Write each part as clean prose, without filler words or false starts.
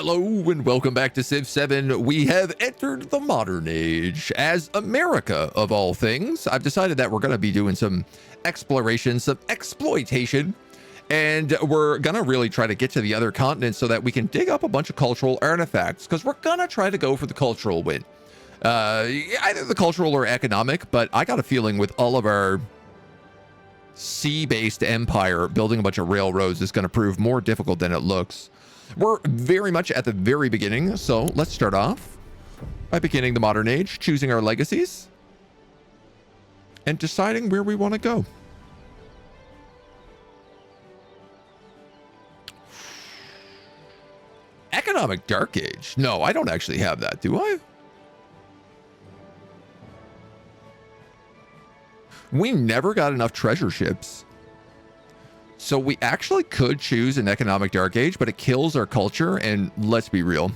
Hello and welcome back to Civ 7. We have entered the modern age as America of all things. I've decided that we're going to be doing some exploration, some exploitation, and we're going to really try to get to the other continents so that we can dig up a bunch of cultural artifacts, because we're going to try to go for the cultural win. Either the cultural or economic, but I got a feeling with all of our sea-based empire, building a bunch of railroads is going to prove more difficult than it looks. We're very much at the very beginning, so let's start off by beginning the modern age, choosing our legacies, and deciding where we want to go. Economic Dark Age. No, I don't actually have that, do I? We never got enough treasure ships. So we actually could choose an economic dark age, but it kills our culture, and let's be real.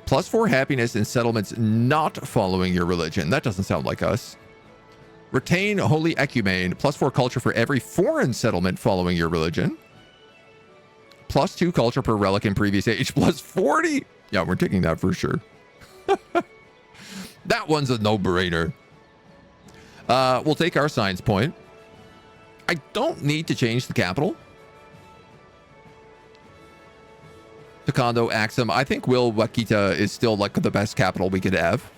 +4 happiness in settlements not following your religion. That doesn't sound like us. Retain holy ecumene. +4 culture for every foreign settlement following your religion. +2 culture per relic in previous age. +40. Yeah, we're taking that for sure. That one's a no-brainer. We'll take our science point. I don't need to change the capital. Taekwondo, Axum. I think Wakita is still like the best capital we could have.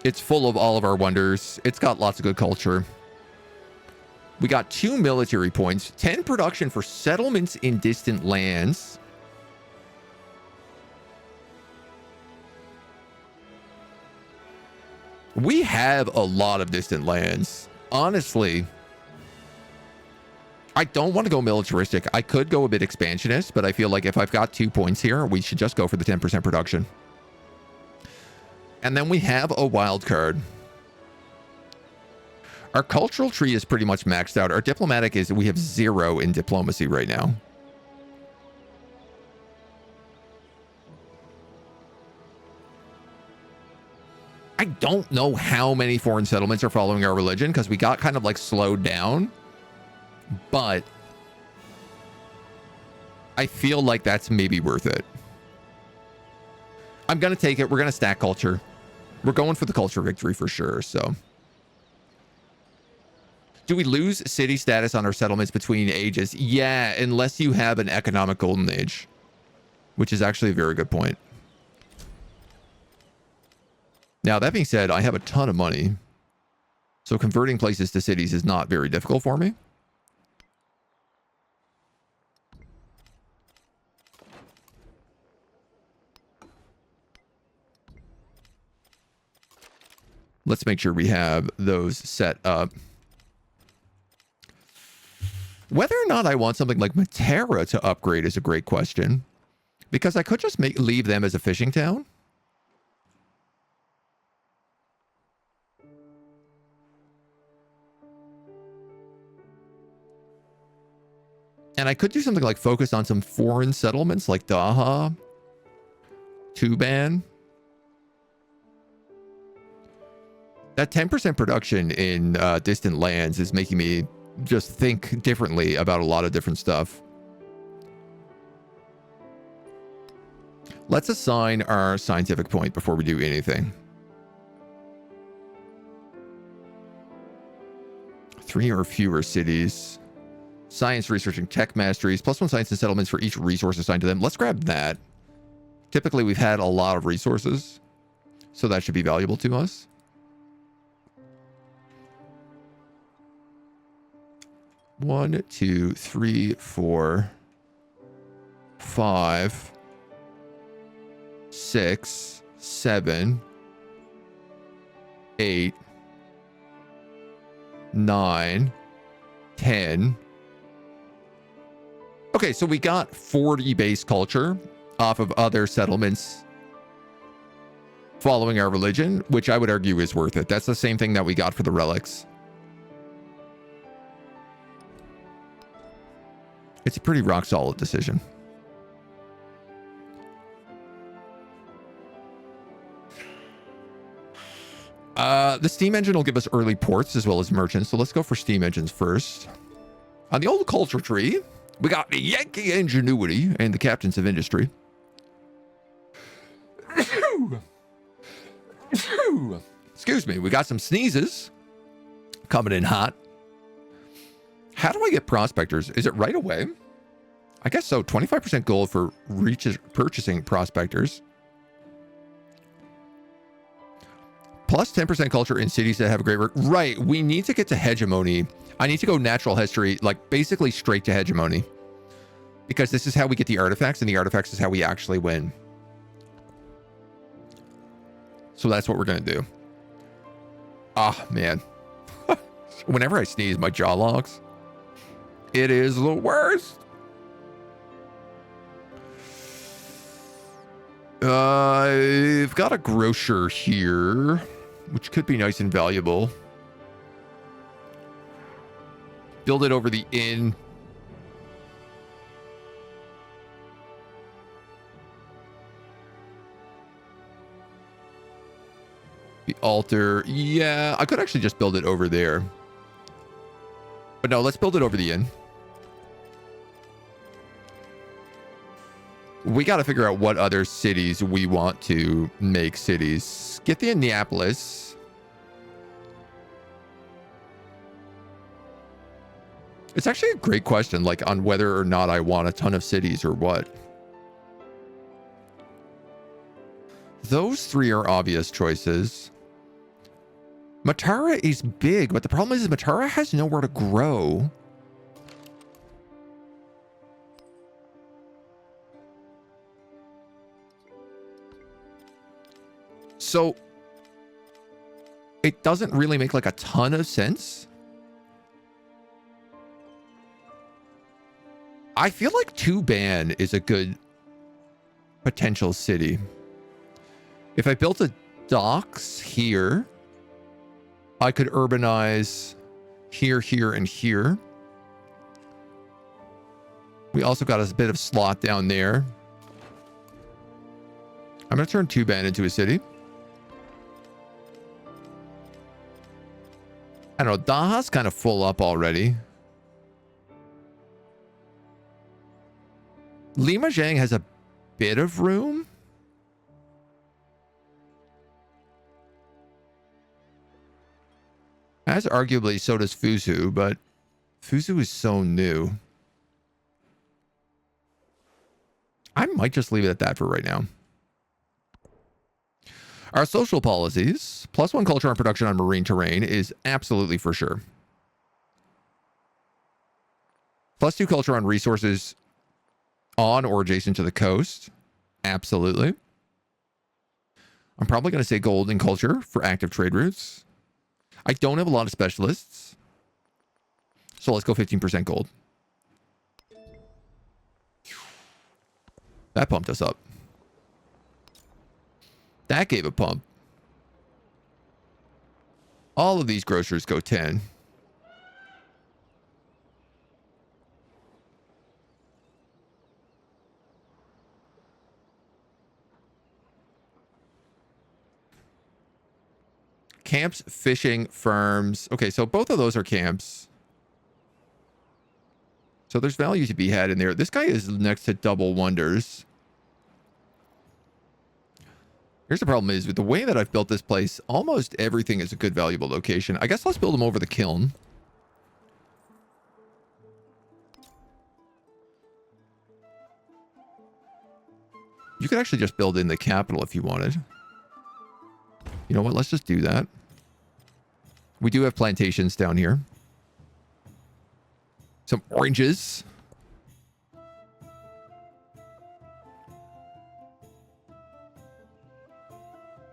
It's full of all of our wonders. It's got lots of good culture. We got 2 military points, 10 production for settlements in distant lands. We have a lot of distant lands. Honestly, I don't want to go militaristic. I could go a bit expansionist, but I feel like if I've got 2 points here, we should just go for the 10% production. And then we have a wild card. Our cultural tree is pretty much maxed out. Our diplomatic is, we have 0 in diplomacy right now. I don't know how many foreign settlements are following our religion because we got kind of like slowed down, but I feel like that's maybe worth it. I'm going to take it. We're going to stack culture. We're going for the culture victory for sure. So do we lose city status on our settlements between ages? Yeah, unless you have an economic golden age, which is actually a very good point. Now, that being said, I have a ton of money, so converting places to cities is not very difficult for me. Let's make sure we have those set up. Whether or not I want something like Matera to upgrade is a great question, because I could just leave them as a fishing town. And I could do something like focus on some foreign settlements like Daha, Tuban. That 10% production in distant lands is making me just think differently about a lot of different stuff. Let's assign our scientific point before we do anything. 3 or fewer cities. Science, research, and tech masteries. +1 science and settlements for each resource assigned to them. Let's grab that. Typically, we've had a lot of resources, so that should be valuable to us. One, 2, 3, 4, 5, 6, 7, 8, 9, 10. Okay, so we got 40 base culture off of other settlements following our religion, which I would argue is worth it. That's the same thing that we got for the relics. It's a pretty rock solid decision. The steam engine will give us early ports as well as merchants. So let's go for steam engines first. On the old culture tree, we got the Yankee ingenuity and the captains of industry. Excuse me, we got some sneezes coming in hot. How do I get prospectors? Is it right away? I guess so. 25% gold for purchasing prospectors. Plus 10% culture in cities that have a great work. Right. We need to get to hegemony. I need to go natural history, like basically straight to hegemony. Because this is how we get the artifacts, and the artifacts is how we actually win. So that's what we're going to do. Ah, man. Whenever I sneeze, my jaw locks. It is the worst. I've got a grocer here, which could be nice and valuable. Build it over the inn. The altar. Yeah, I could actually just build it over there. But no, let's build it over the inn. We got to figure out what other cities we want to make cities. Get the Annapolis. It's actually a great question, like on whether or not I want a ton of cities or what. Those three are obvious choices. Matara is big, but the problem is Matara has nowhere to grow. So it doesn't really make like a ton of sense. I feel like Tuban is a good potential city. If I built a docks here, I could urbanize here, here, and here. We also got a bit of slot down there. I'm going to turn Tuban into a city. I don't know, Daha's kind of full up already. Limajang has a bit of room. As arguably, so does Fuzu, but Fuzu is so new. I might just leave it at that for right now. Our social policies, +1 culture and production on marine terrain is absolutely for sure. +2 culture on resources on or adjacent to the coast. Absolutely. I'm probably going to say gold and culture for active trade routes. I don't have a lot of specialists. So let's go 15% gold. That pumped us up. That gave a pump. All of these grocers go 10. Camps, fishing, firms. Okay, so both of those are camps. So there's value to be had in there. This guy is next to Double Wonders. Here's the problem is, with the way that I've built this place, almost everything is a good, valuable location. I guess let's build them over the kiln. You could actually just build in the capital if you wanted. You know what? Let's just do that. We do have plantations down here. Some oranges.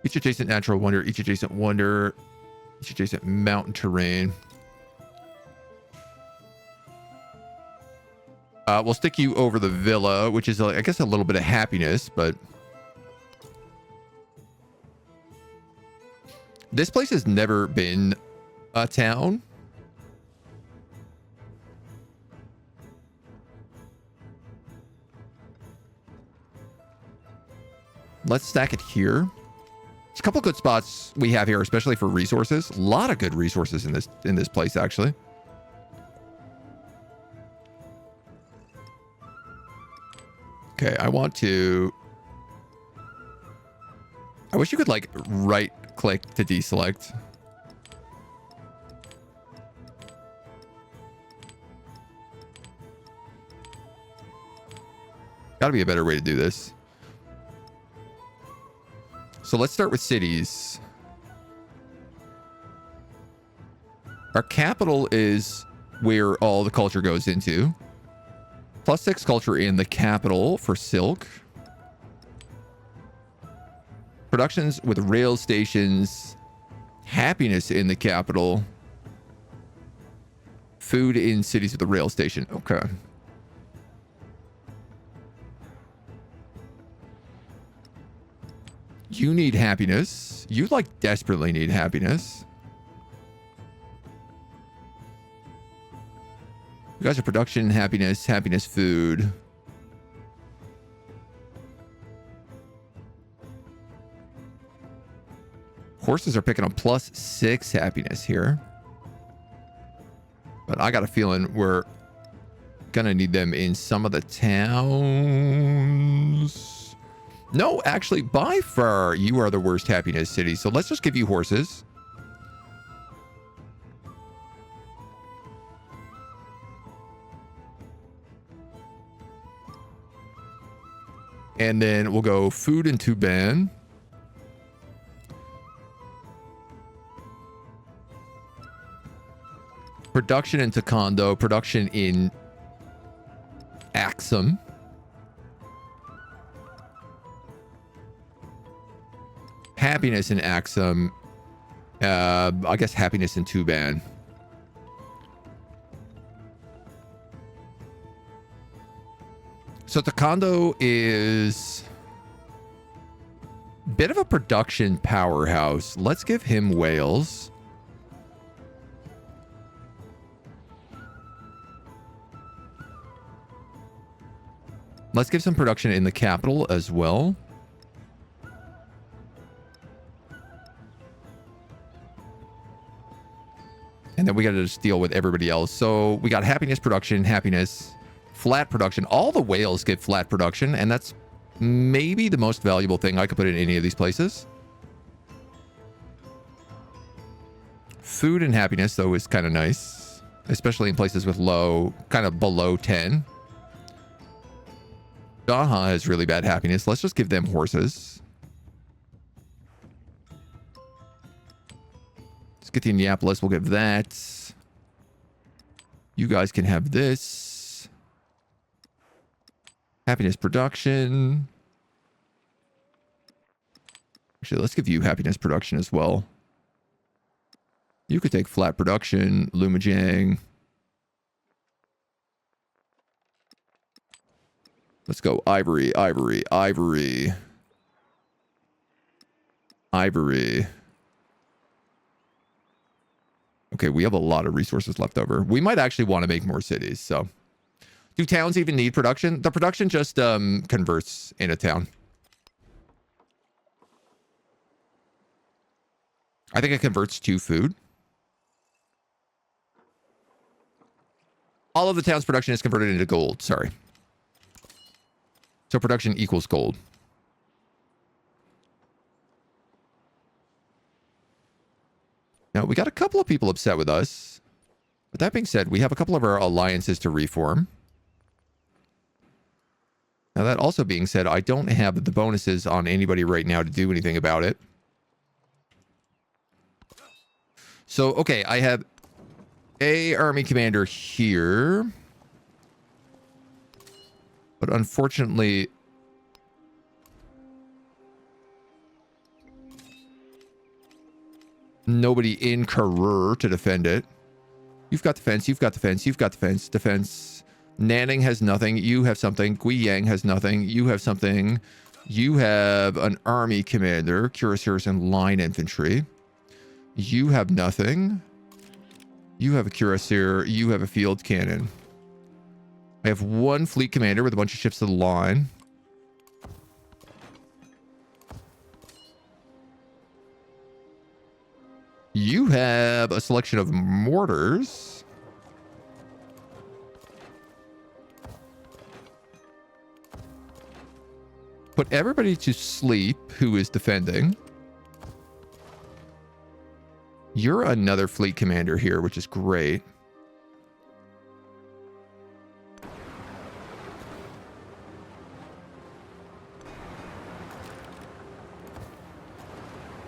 Each adjacent natural wonder, each adjacent wonder, each adjacent mountain terrain. We'll stick you over the villa, which is, I guess, a little bit of happiness, but this place has never been a town. Let's stack it here. There's a couple good spots we have here, especially for resources. A lot of good resources in this place, actually. Okay, I want to... I wish you could, like, right-click to deselect. Gotta be a better way to do this. So let's start with cities. Our capital is where all the culture goes into. +6 culture in the capital for silk. Productions with rail stations. Happiness in the capital. Food in cities with a rail station. Okay. You need happiness. You, like, desperately need happiness. You guys are production, happiness, happiness, food. Horses are picking up +6 happiness here. But I got a feeling we're gonna need them in some of the towns. No, actually, by far, you are the worst happiness city. So let's just give you horses. And then we'll go food in Tuban. Production in Taekwondo. Production in Axum. Happiness in Axum. I guess happiness in Tuban. So Taekwondo is a bit of a production powerhouse. Let's give him Wales. Let's give some production in the capital as well. And then we got to just deal with everybody else. So we got happiness production, happiness, flat production. All the whales get flat production, and that's maybe the most valuable thing I could put in any of these places. Food and happiness, though, is kind of nice, especially in places with low, kind of below 10. Daha has really bad happiness. Let's just give them horses. Let's get the Indianapolis. We'll give that. You guys can have this. Happiness production. Actually, let's give you happiness production as well. You could take flat production, Lumajang. Let's go ivory, ivory, ivory. Ivory. Okay, we have a lot of resources left over. We might actually want to make more cities, so. Do towns even need production? The production just converts in a town. I think it converts to food. All of the town's production is converted into gold. Sorry. So production equals gold. Now, we got a couple of people upset with us. But that being said, we have a couple of our alliances to reform. Now, that also being said, I don't have the bonuses on anybody right now to do anything about it. So, okay, I have a army commander here. But unfortunately, nobody in Karur to defend it. You've got defense, you've got defense, you've got defense, defense. Nanning has nothing, you have something. Guiyang has nothing, you have something. You have an army commander, cuirassiers and line infantry. You have nothing. You have a cuirassier, you have a field cannon. I have one fleet commander with a bunch of ships to the line. You have a selection of mortars. Put everybody to sleep who is defending. You're another fleet commander here, which is great.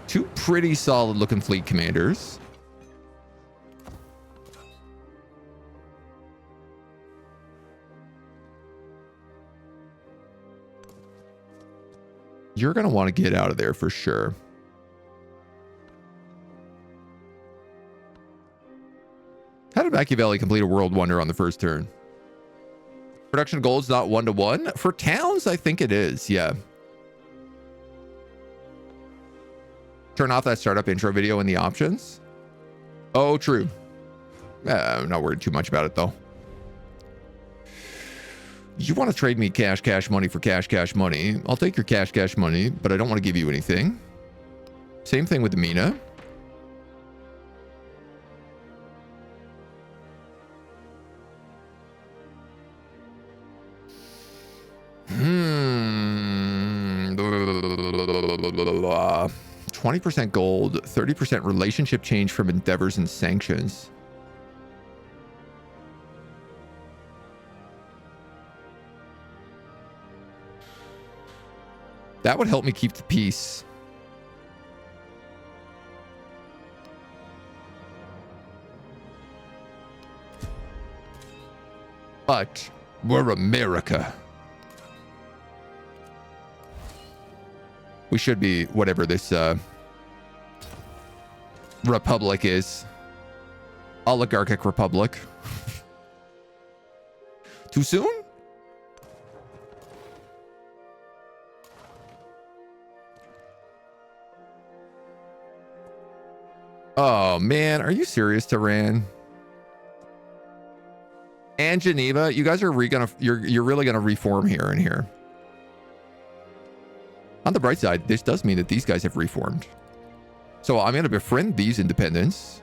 Two pretty solid looking fleet commanders. You're going to want to get out of there for sure. How did Machiavelli complete a world wonder on the first turn? Production goals not 1-to-1. For towns, I think it is. Yeah. Turn off that startup intro video in the options. Oh, true. I'm not worried too much about it, though. You want to trade me cash money for cash money. I'll take your cash money, but I don't want to give you anything. Same thing with the Mina. Hmm. 20% gold, 30% relationship change from endeavors and sanctions. That would help me keep the peace. But we're America. We should be whatever this republic is. Oligarchic republic. Too soon? Oh man, are you serious, Tehran? And Geneva, you guys are you're really gonna reform here and here. On the bright side, this does mean that these guys have reformed. So I'm gonna befriend these independents.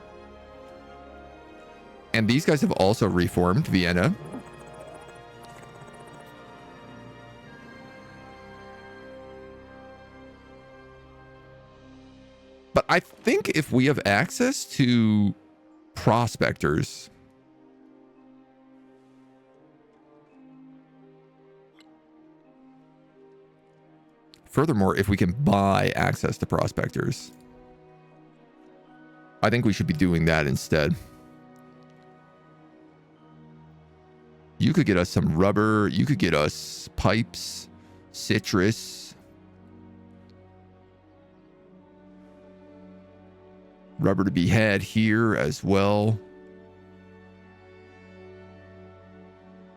And these guys have also reformed Vienna. But I think if we have access to prospectors, furthermore, if we can buy access to prospectors, I think we should be doing that instead. You could get us some rubber. You could get us pipes, citrus, rubber to be had here as well.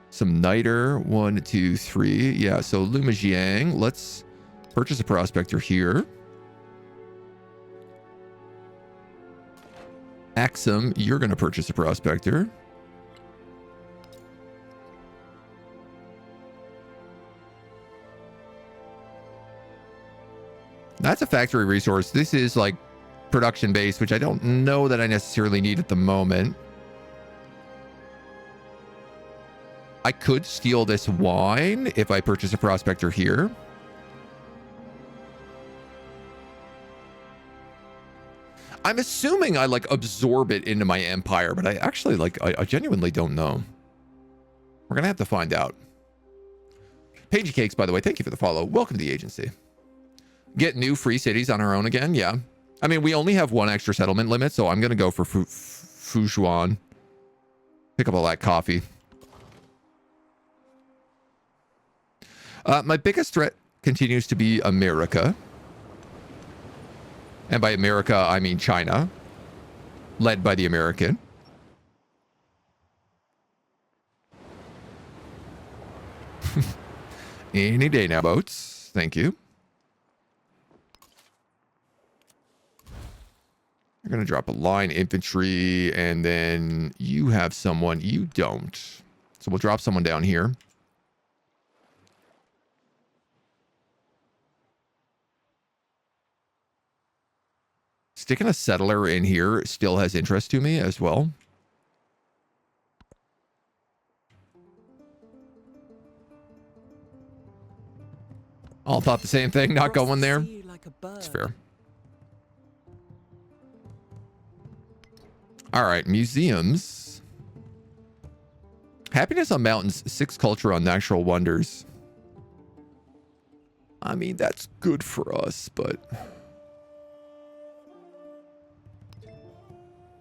Some niter, 1, 2, 3. Yeah, so Lumijiang, let's purchase a prospector here. Axum, you're going to purchase a prospector. That's a factory resource. This is like production based, which I don't know that I necessarily need at the moment. I could steal this wine if I purchase a prospector here. I'm assuming I like absorb it into my empire, but I actually like, I genuinely don't know. We're going to have to find out. Pagey Cakes, by the way, thank you for the follow. Welcome to the agency. Get new free cities on our own again. Yeah. I mean, we only have one extra settlement limit, so I'm going to go for Fuzhuan. Pick up all that coffee. My biggest threat continues to be America. And by America, I mean China. Led by the American. Any day now, boats. Thank you. You're going to drop a line infantry, and then you have someone. You don't. So we'll drop someone down here. Sticking a settler in here still has interest to me as well. All thought the same thing, not going there. That's fair. All right, museums. Happiness on mountains, 6 culture on natural wonders. I mean, that's good for us, but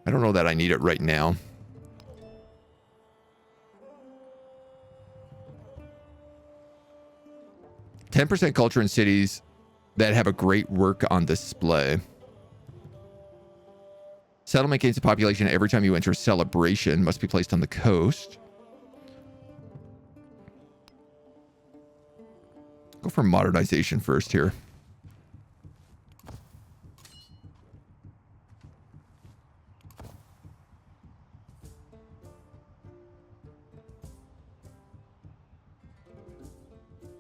I don't know that I need it right now. %, culture in cities that have a great work on display. Settlement gains a population every time you enter a celebration. Must be placed on the coast. Go for modernization first here.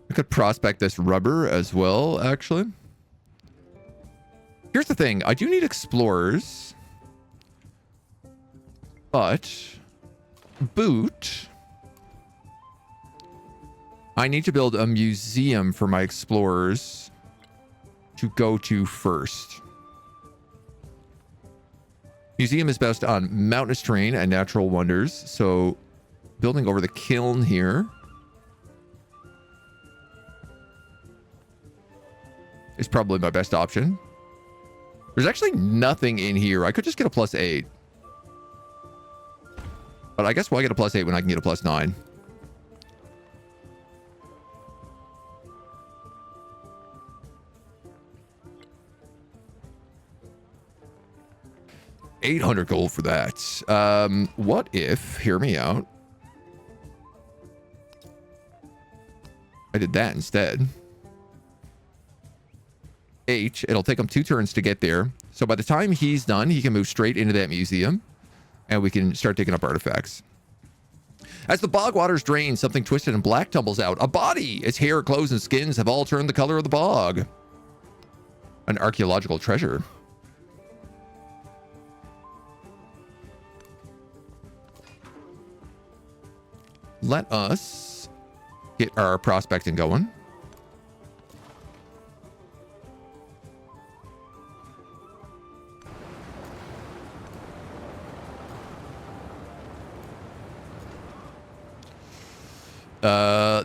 I could prospect this rubber as well, actually. Here's the thing. I do need explorers. But boot. I need to build a museum for my explorers to go to first. Museum is based on mountainous terrain and natural wonders. So building over the kiln here is probably my best option. There's actually nothing in here. I could just get a +8. But I guess why get a +8 when I can get a +9? $800 gold for that. What if, hear me out, I did that instead. It'll take him 2 turns to get there. So by the time he's done, he can move straight into that museum and we can start digging up artifacts. As the bog waters drain, something twisted and black tumbles out. A body! Its hair, clothes, and skins have all turned the color of the bog. An archaeological treasure. Let us get our prospecting going.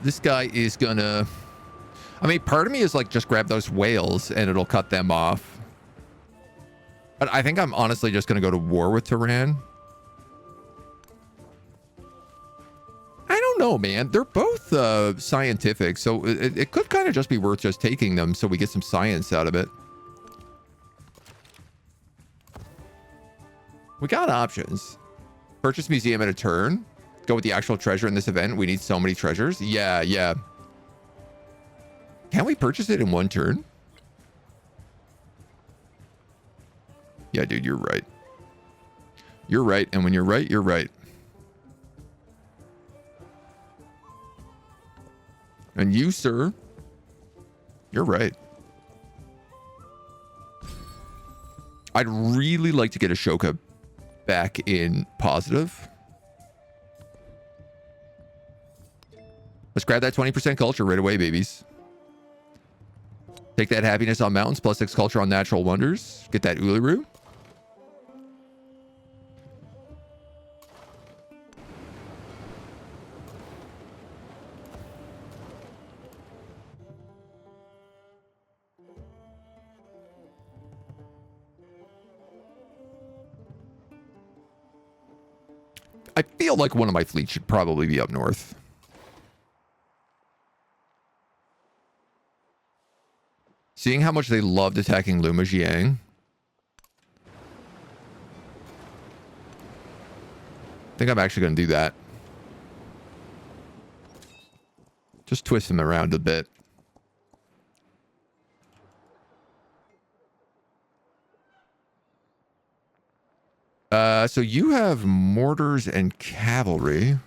This guy is gonna... I mean, part of me is like, just grab those whales and it'll cut them off. But I think I'm honestly just gonna go to war with Tehran. I don't know, man. They're both scientific, so it could kind of just be worth just taking them so we get some science out of it. We got options. Purchase museum at a turn. Go with the actual treasure in this event. We need so many treasures. Yeah. Can we purchase it in 1 turn? Yeah, dude, you're right. You're right, and when you're right, you're right. And you, sir, you're right. I'd really like to get Ashoka back in positive. Let's grab that 20% culture right away, babies. Take that happiness on mountains, +6 culture on natural wonders. Get that Uluru. I feel like one of my fleets should probably be up north. Seeing how much they loved attacking Lumajiang. I think I'm actually going to do that. Just twist them around a bit. So you have mortars and cavalry.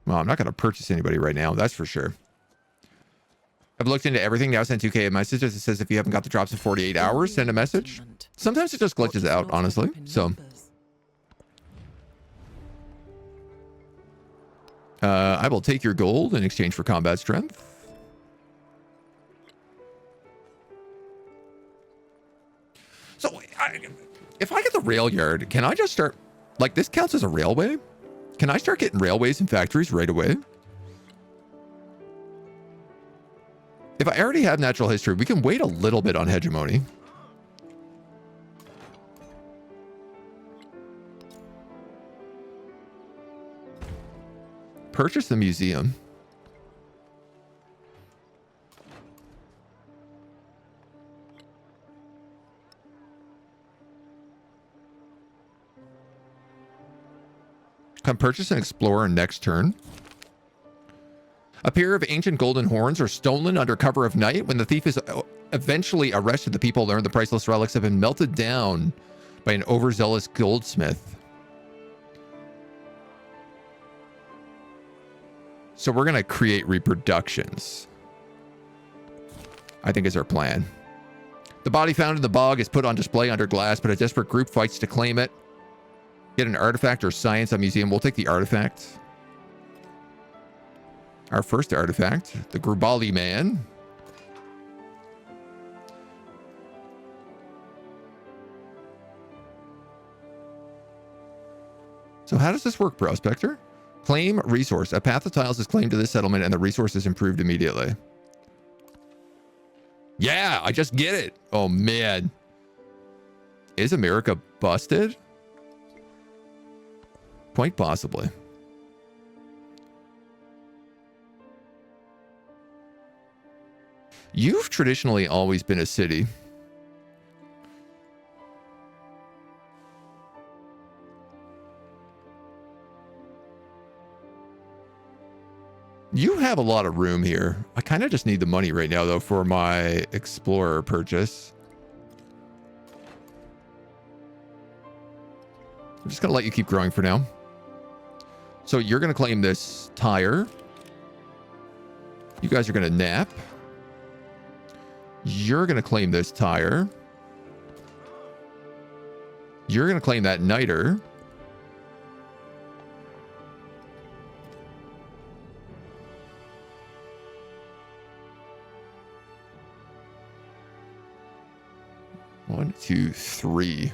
Well, I'm not going to purchase anybody right now, that's for sure. I've looked into everything. Now send 2K a message. It says if you haven't got the drops in 48 hours, send a message. Sometimes it just glitches out, honestly. So, I will take your gold in exchange for combat strength. So, if I get the rail yard, can I just start... Like, this counts as a railway? Can I start getting railways and factories right away? If I already have natural history, we can wait a little bit on hegemony. Purchase the museum. Can purchase an explorer next turn. A pair of ancient golden horns are stolen under cover of night. When the thief is eventually arrested, the people learn the priceless relics have been melted down by an overzealous goldsmith. So we're going to create reproductions, I think is our plan. The body found in the bog is put on display under glass, but a desperate group fights to claim it. Get an artifact or science on museum. We'll take the artifact. Our first artifact, the Grubali Man. So how does this work, Prospector? Claim resource. A path of tiles is claimed to this settlement and the resource is improved immediately. Yeah, I just get it. Oh, man. Is America busted? Quite possibly. You've traditionally always been a city. You have a lot of room here. I kind of just need the money right now, though, for my explorer purchase. I'm just going to let you keep growing for now. So you're going to claim this tire. You guys are going to nap. You're going to claim this tire. You're going to claim that niter. One, two, three.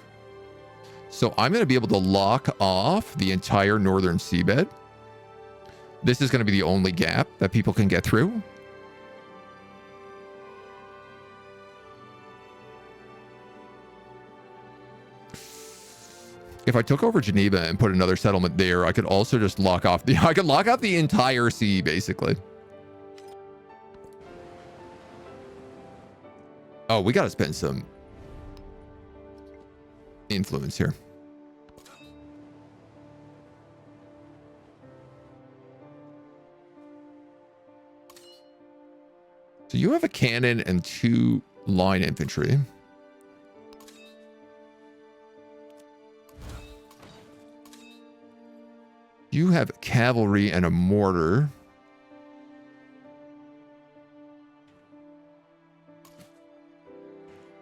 So I'm going to be able to lock off the entire northern seabed. This is going to be the only gap that people can get through. If I took over Geneva and put another settlement there, I could also just lock off the... I could lock off the entire sea, basically. Oh, we got to spend some influence here. So you have a cannon and 2 line infantry. You have cavalry and a mortar.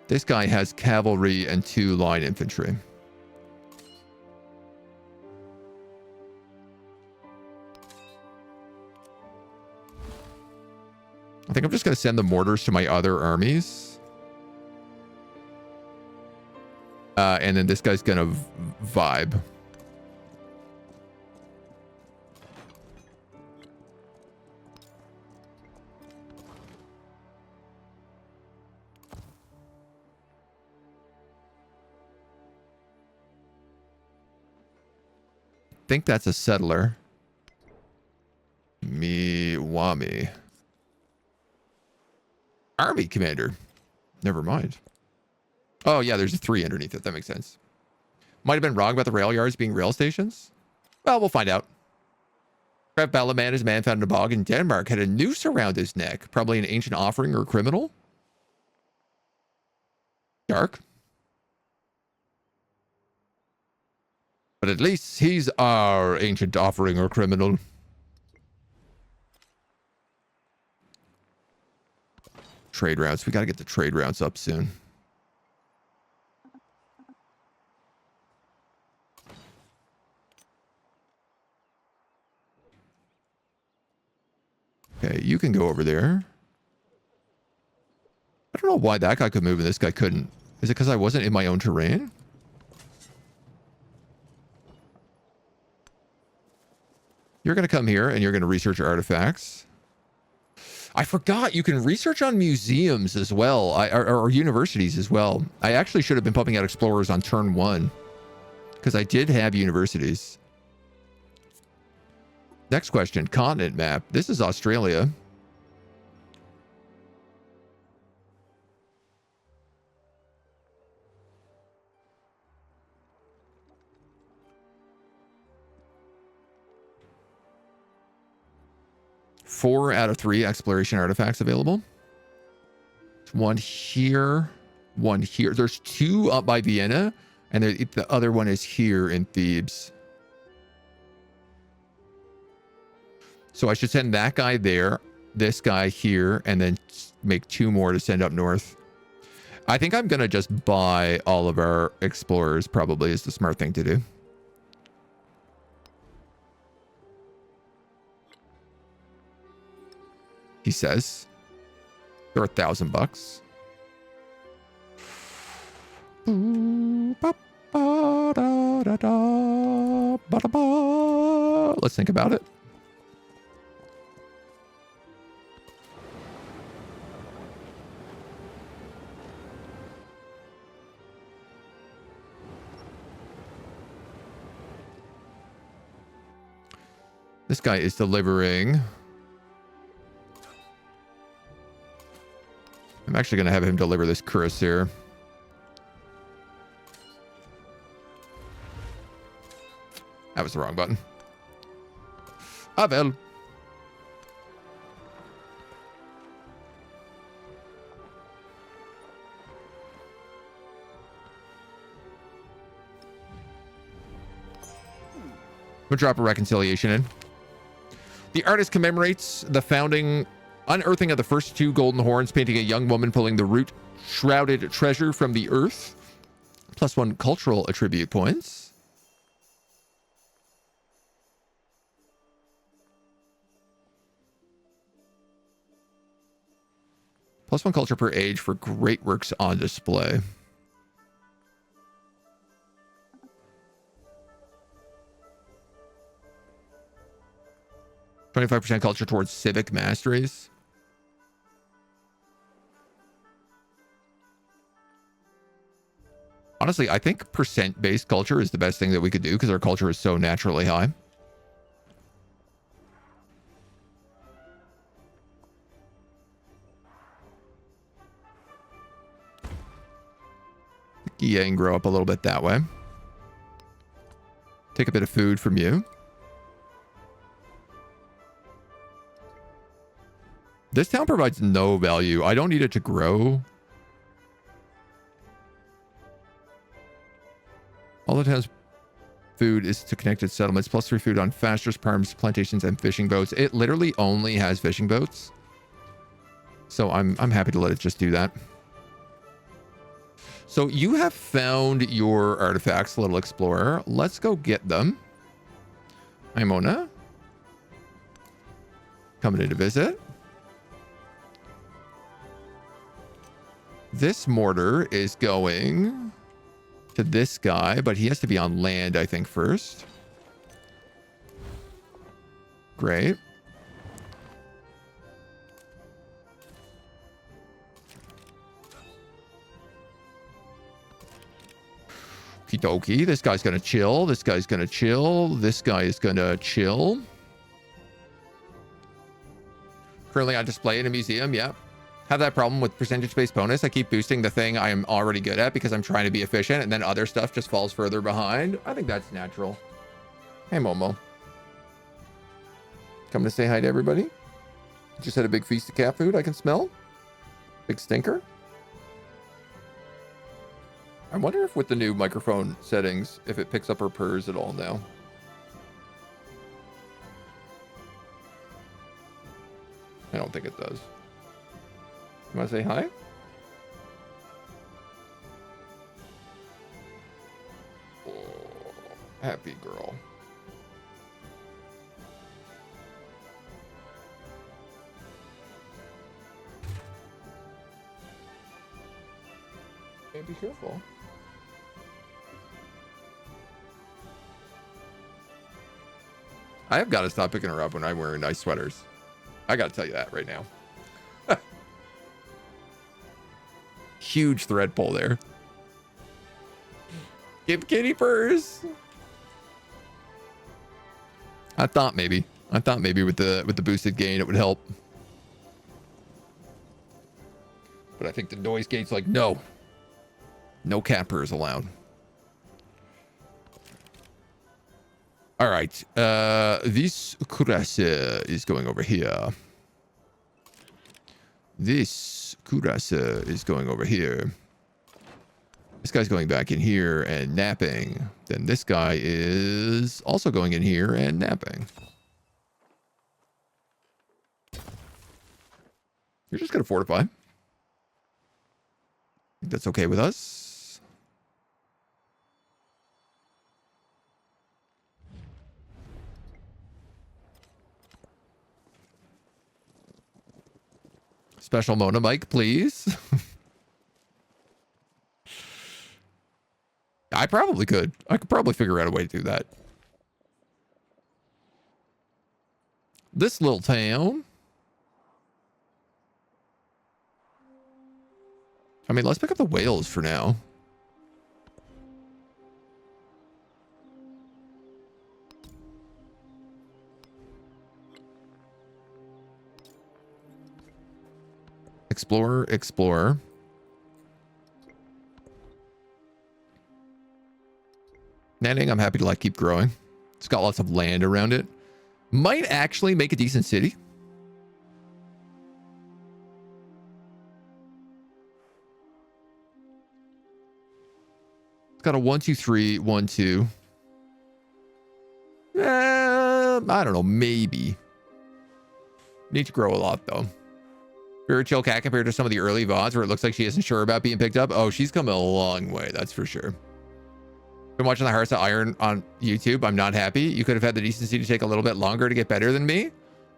This guy has cavalry and 2 line infantry. I think I'm just going to send the mortars to my other armies. And then this guy's going to vibe. I think that's a settler. Miwami. Army commander. Never mind. Oh, yeah, there's a 3 underneath it. That makes sense. Might have been wrong about the rail yards being rail stations. Well, we'll find out. Crab Balaman is a man found in a bog in Denmark. Had a noose around his neck. Probably an ancient offering or criminal. Dark. But at least he's our ancient offering or criminal. trade routes. We got to get the trade routes up soon. Okay, you can go over there. I don't know why that guy could move and this guy couldn't. Is it because I wasn't in my own terrain? You're going to come here and you're going to research artifacts. I forgot you can research on museums as well, or universities as well. I actually should have been pumping out explorers on turn 1 because I did have universities. Next question, continent map. This is Australia. Four out of 3 exploration artifacts available. One here, one here. There's 2 up by Vienna, and the other one is here in Thebes. So I should send that guy there, this guy here, and then make 2 more to send up north. I think I'm going to just buy all of our explorers, probably is the smart thing to do. He says they're $1,000. Let's think about it. This guy is delivering. I'm actually going to have him deliver this cuirassier. That was the wrong button. Avel. We'll drop a reconciliation in. The artist commemorates the unearthing of the first 2 golden horns, painting a young woman pulling the root shrouded treasure from the earth. +1 cultural attribute points. +1 culture per age for great works on display. %25 culture towards civic masteries. Honestly, I think percent-based culture is the best thing that we could do because our culture is so naturally high. Yeah, and grow up a little bit that way. Take a bit of food from you. This town provides no value. I don't need it to grow. All the town's food is to connected settlements, +3 food on pastures, farms, plantations, and fishing boats. It literally only has fishing boats. So I'm happy to let it just do that. So you have found your artifacts, little explorer. Let's go get them. Hi, Mona. Coming in to visit. This mortar is going to this guy, but he has to be on land, I think, first. Great. Okie dokie. This guy's gonna chill. This guy's gonna chill. This guy is gonna chill. Currently on display in a museum. Yep. Have that problem with percentage-based bonus. I keep boosting the thing I am already good at because I'm trying to be efficient, and then other stuff just falls further behind. I think that's natural. Hey, Momo. Coming to say hi to everybody. Just had a big feast of cat food I can smell. Big stinker. I wonder if with the new microphone settings, if it picks up her purrs at all now. I don't think it does. You want to say hi? Oh, happy girl. Okay, be careful. I have got to stop picking her up when I'm wearing nice sweaters. I got to tell you that right now. Huge thread pull there. Give kitty purrs. I thought maybe with the boosted gain it would help. But I think the noise gate's like, no. No cat purrs allowed. All right. This cuirassier is going over here. This cuirassier is going over here. This guy's going back in here and napping. Then this guy is also going in here and napping. You're just going to fortify. Think that's okay with us. Special Mona mic, please. I probably could. I could probably figure out a way to do that. This little town. I mean, let's pick up the whales for now. Explorer, explorer. Nanning, I'm happy to like keep growing. It's got lots of land around it. Might actually make a decent city. It's got a 1, 2, 3, 1, 2. I don't know, maybe. Need to grow a lot though. Very chill cat compared to some of the early VODs where it looks like she isn't sure about being picked up. Oh, she's come a long way, that's for sure. Been watching the Hearts of Iron on YouTube. I'm not happy. You could have had the decency to take a little bit longer to get better than me.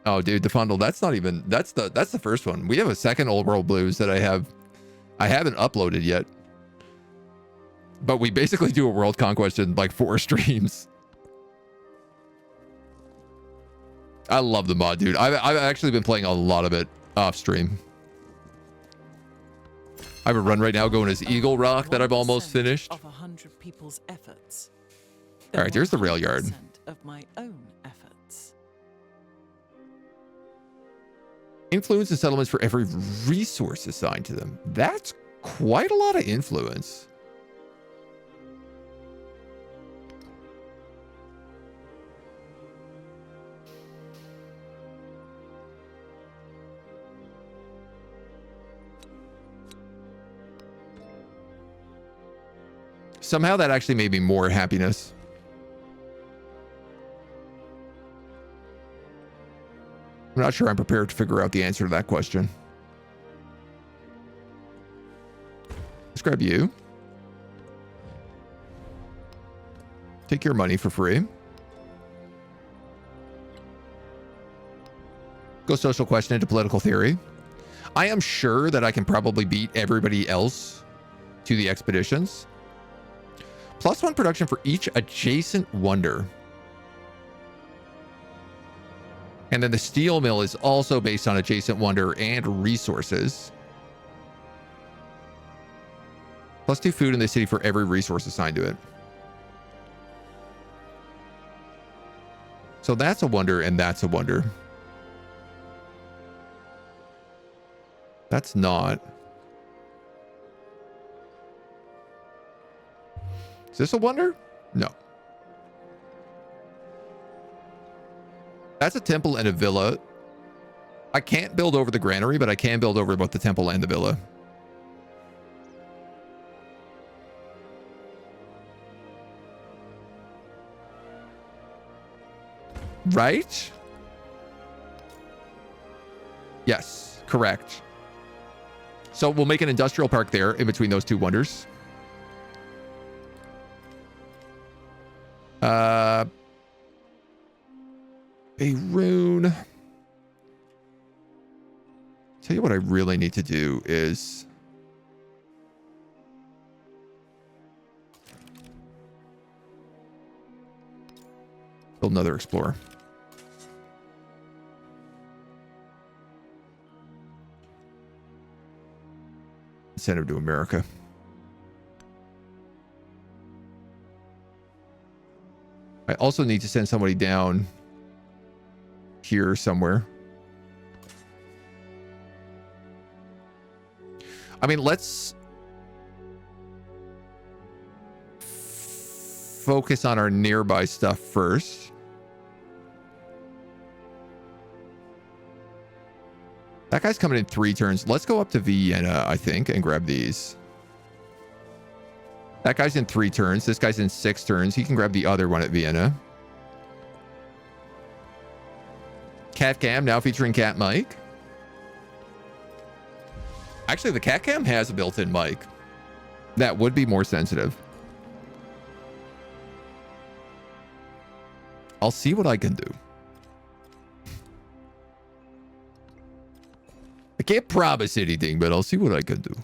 Oh, dude, the Fundle. That's not even. That's the first one. We have a second Old World Blues that I haven't uploaded yet. But we basically do a world conquest in like 4 streams. I love the mod, dude. I've actually been playing a lot of it off stream. I have a run right now going as Eagle Rock that I've almost finished. Of 100 people's efforts. All right, there's the rail yard. Of my own efforts. Influence and settlements for every resource assigned to them. That's quite a lot of influence. Somehow that actually made me more happiness. I'm not sure I'm prepared to figure out the answer to that question. Let's grab you. Take your money for free. Go social question into political theory. I am sure that I can probably beat everybody else to the expeditions. +1 production for each adjacent wonder. And then the steel mill is also based on adjacent wonder and resources. +2 food in the city for every resource assigned to it. So that's a wonder and that's a wonder. That's not. Is this a wonder? No. That's a temple and a villa. I can't build over the granary, but I can build over both the temple and the villa. Right? Yes, correct. So we'll make an industrial park there in between those two wonders. Beirut. Tell you what I really need to do is build another explorer. Send him to America. I also need to send somebody down here somewhere. I mean, let's focus on our nearby stuff first. That guy's coming in 3 turns. Let's go up to Vienna, I think, and grab these. That guy's in 3 turns. This guy's in 6 turns. He can grab the other one at Vienna. Cat Cam now featuring Cat Mike. Actually, the Cat Cam has a built-in mic. That would be more sensitive. I'll see what I can do. I can't promise anything, but I'll see what I can do.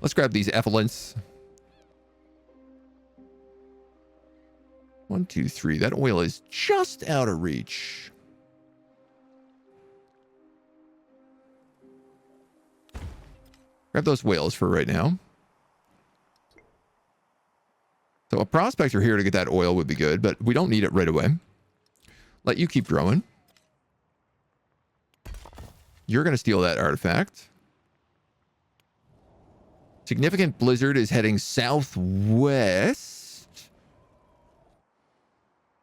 Let's grab these effluents. 1, 2, 3. That oil is just out of reach. Grab those whales for right now. So a prospector here to get that oil would be good, but we don't need it right away. Let you keep growing. You're going to steal that artifact. Significant blizzard is heading southwest.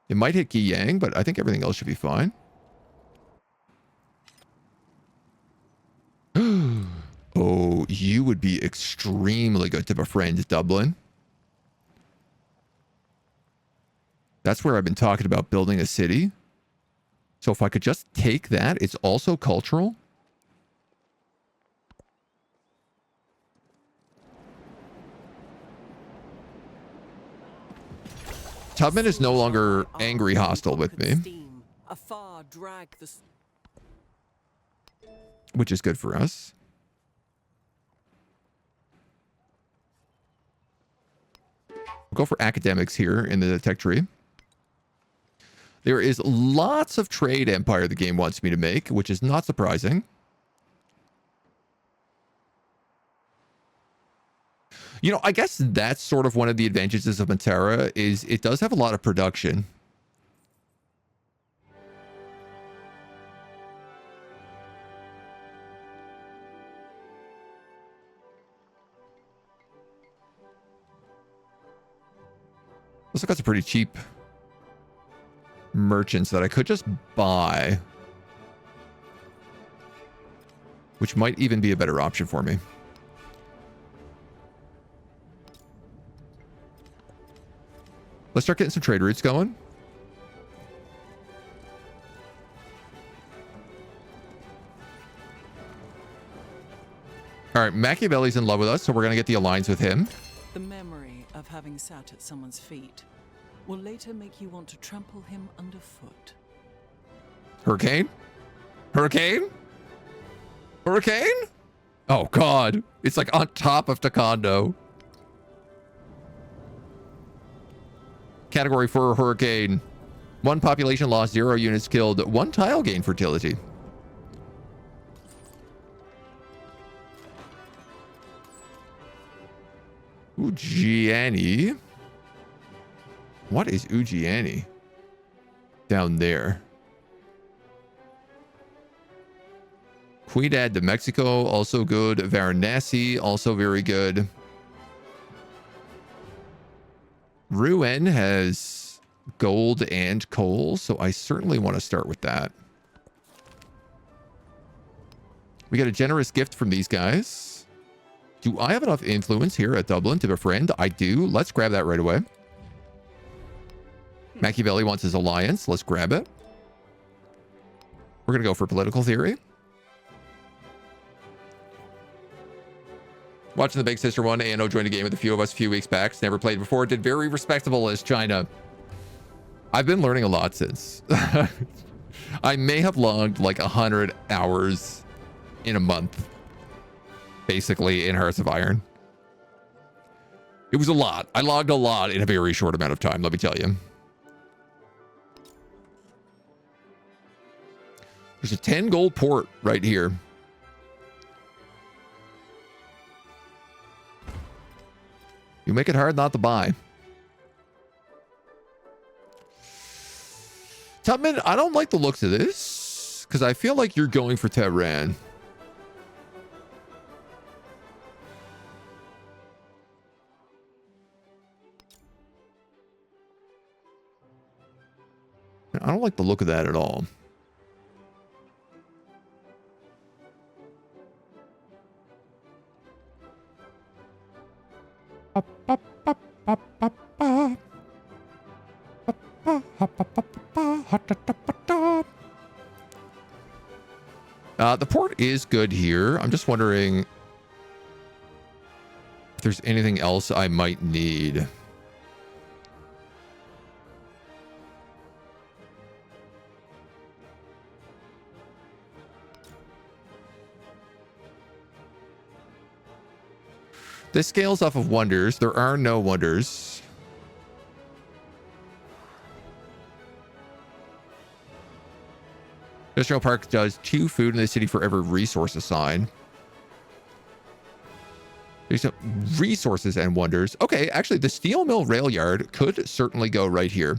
It might hit Guiyang, but I think everything else should be fine. Oh, you would be extremely good to befriend Dublin. That's where I've been talking about building a city. So if I could just take that, it's also cultural. Tubman is no longer angry hostile with me, which is good for us. We'll go for academics here in the tech tree. There is lots of trade empire the game wants me to make, which is not surprising. You know, I guess that's sort of one of the advantages of Matera is it does have a lot of production. Looks like that's a pretty cheap merchants that I could just buy, which might even be a better option for me. Let's start getting some trade routes going. All right, Machiavelli's in love with us, so we're going to get the alliance with him. The memory of having sat at someone's feet will later make you want to trample him underfoot. Hurricane? Hurricane? Hurricane? Oh, God. It's like on top of Taekwondo. Category 4 hurricane. 1 population loss, 0 units killed, 1 tile gain fertility. Ujiani. What is Ujiani? Down there. Cuidad de Mexico, also good. Varanasi, also very good. Rouen has gold and coal, so I certainly want to start with that. We got a generous gift from these guys. Do I have enough influence here at Dublin to befriend? I do. Let's grab that right away. Machiavelli wants his alliance. Let's grab it. We're going to go for political theory. Watching the Big Sister one. ANO joined a game with a few of us a few weeks back. Never played before. Did very respectable as China. I've been learning a lot since. I may have logged like 100 hours in a month, basically, in Hearts of Iron. It was a lot. I logged a lot in a very short amount of time, let me tell you. There's a 10 gold port right here. You make it hard not to buy. Tubman, I don't like the looks of this because I feel like you're going for Tehran. I don't like the look of that at all. The port is good here. I'm just wondering if there's anything else I might need. This scales off of wonders. There are no wonders. Industrial Park does 2 food in the city for every resource assigned. There's resources and wonders. Okay, actually, the steel mill rail yard could certainly go right here.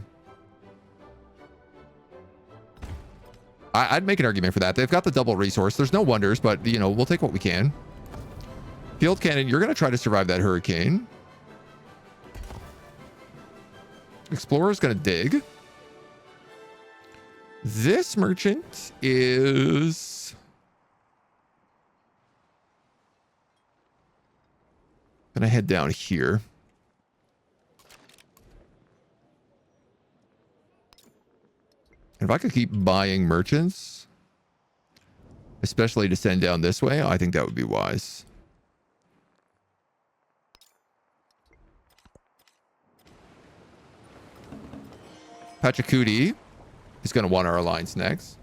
I'd make an argument for that. They've got the double resource. There's no wonders, but, you know, we'll take what we can. Field cannon, you're going to try to survive that hurricane. Explorer's going to dig. This merchant is going to head down here. And if I could keep buying merchants, especially to send down this way, I think that would be wise. Pachacuti is going to want our alliance next.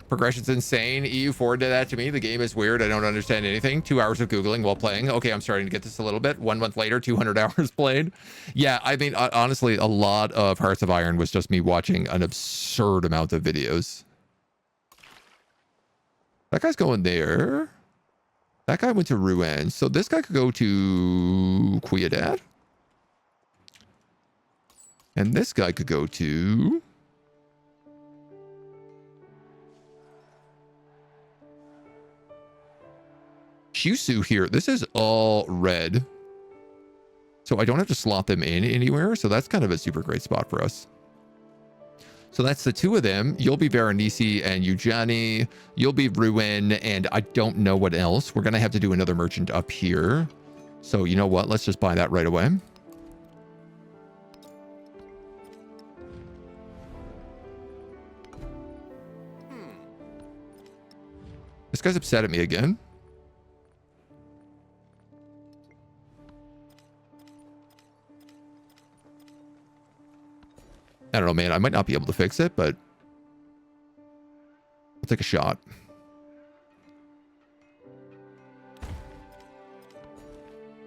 Progression's insane. EU4 did that to me. The game is weird. I don't understand anything. 2 hours of Googling while playing. Okay, I'm starting to get this a little bit. 1 month later, 200 hours played. Yeah, I mean, honestly, a lot of Hearts of Iron was just me watching an absurd amount of videos. That guy's going there. That guy went to Rouen. So this guy could go to Ciudad. And this guy could go to... Shusu here. This is all red. So I don't have to slot them in anywhere. So that's kind of a super great spot for us. So that's the 2 of them. You'll be Veronese and Eugenie. You'll be Rouen. And I don't know what else. We're going to have to do another merchant up here. So you know what? Let's just buy that right away. This guy's upset at me again. I don't know, man. I might not be able to fix it, but I'll take a shot.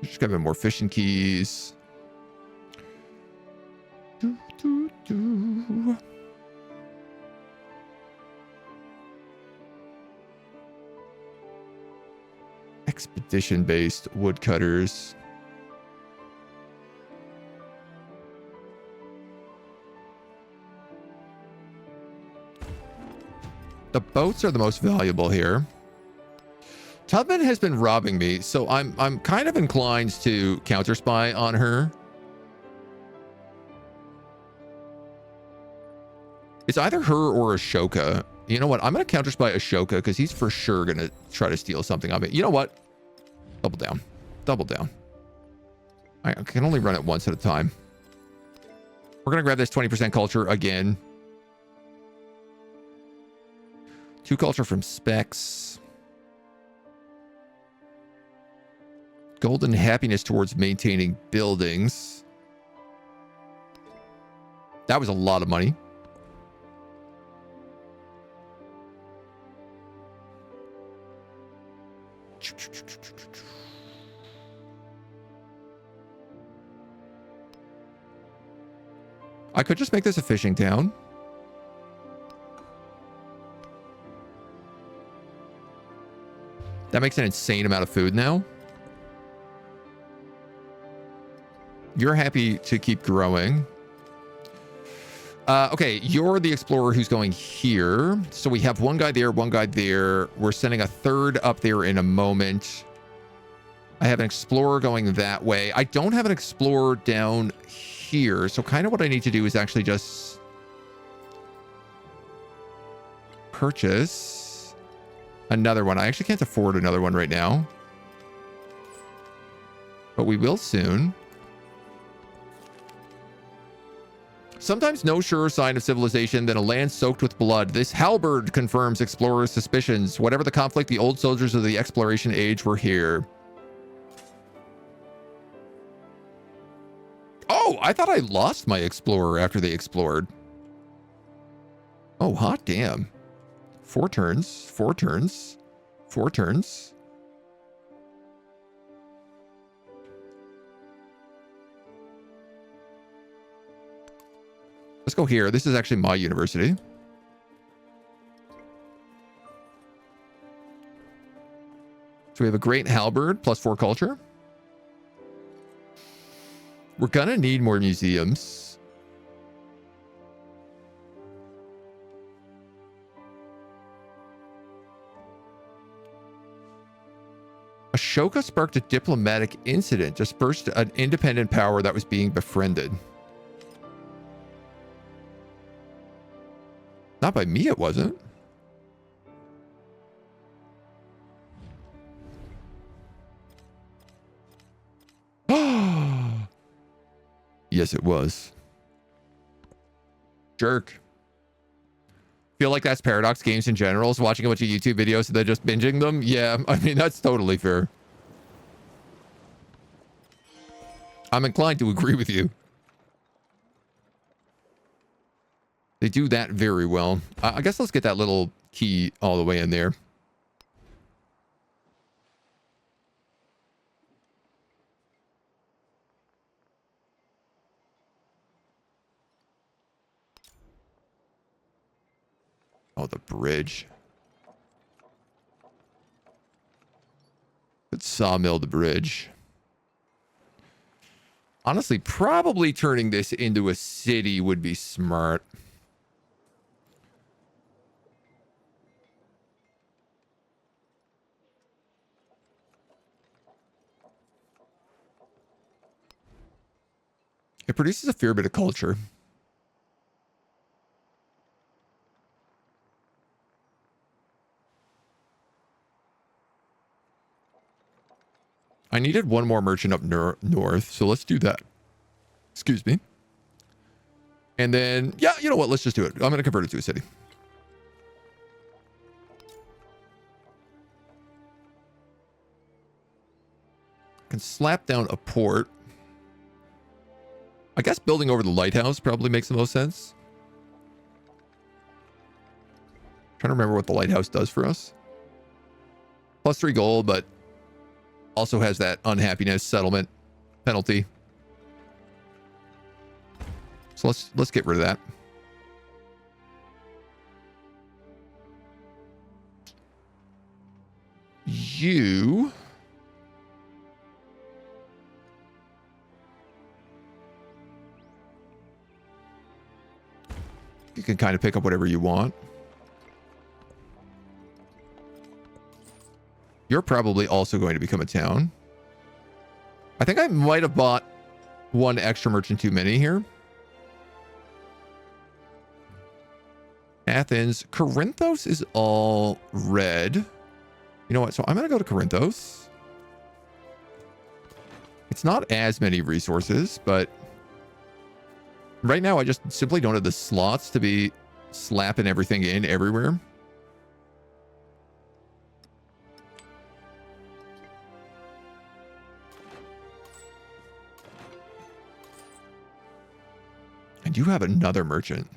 Just got more fishing keys. Expedition-based woodcutters. The boats are the most valuable here. Tubman has been robbing me, so I'm kind of inclined to counter spy on her. It's either her or Ashoka. You know what? I'm going to counter spy Ashoka because he's for sure going to try to steal something on me. You know what? Double down. Double down. I can only run it once at a time. We're going to grab this 20% culture again. 2 culture from Specs. Golden happiness towards maintaining buildings. That was a lot of money. I could just make this a fishing town. That makes an insane amount of food now. You're happy to keep growing. Okay, you're the explorer who's going here. So we have one guy there, one guy there. We're sending a third up there in a moment. I have an explorer going that way. I don't have an explorer down here. So kind of what I need to do is actually just purchase another one. I actually can't afford another one right now, but we will soon. Sometimes no surer sign of civilization than a land soaked with blood. This halberd confirms explorers' suspicions. Whatever the conflict, the old soldiers of the exploration age were here. Oh, I thought I lost my explorer after they explored. Oh, hot damn. 4 turns, 4 turns, 4 turns. Let's go here. This is actually my university. So we have a great halberd plus 4 culture. We're gonna need more museums. Ashoka sparked a diplomatic incident, dispersed an independent power that was being befriended. Not by me, it wasn't. Yes, it was. Jerk. Feel like that's Paradox Games in general, is watching a bunch of YouTube videos and then just binging them? Yeah, I mean, that's totally fair. I'm inclined to agree with you. They do that very well. I guess let's get that little key all the way in there. Oh, the bridge. Could sawmill the bridge. Honestly, probably turning this into a city would be smart. It produces a fair bit of culture. I needed one more merchant up north, so let's do that. Excuse me. And then, yeah, you know what? Let's just do it. I'm going to convert it to a city. I can slap down a port. I guess building over the lighthouse probably makes the most sense. Trying to remember what the lighthouse does for us. +3 gold, but also has that unhappiness settlement penalty. So let's get rid of that. You can kind of pick up whatever you want. You're probably also going to become a town. I think I might have bought one extra merchant too many here. Athens. Corinthos is all red. You know what? So I'm going to go to Corinthos. It's not as many resources, but right now I just simply don't have the slots to be slapping everything in everywhere. I do have another merchant.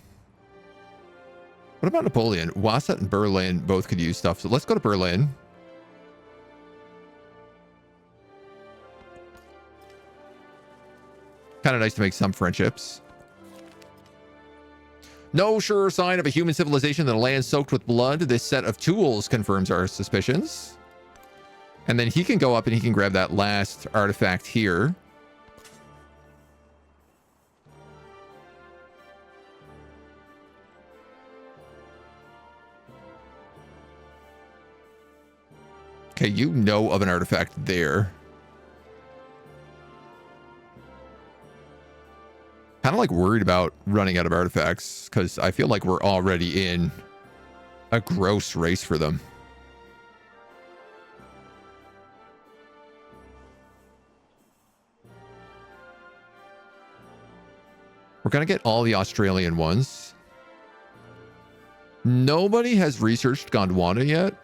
What about Napoleon? Wassat and Berlin both could use stuff. So let's go to Berlin. Kind of nice to make some friendships. No surer sign of a human civilization than a land soaked with blood. This set of tools confirms our suspicions. And then he can go up and he can grab that last artifact here. Okay, you know of an artifact there. Kind of like worried about running out of artifacts because I feel like we're already in a gross race for them. We're going to get all the Australian ones. Nobody has researched Gondwana yet,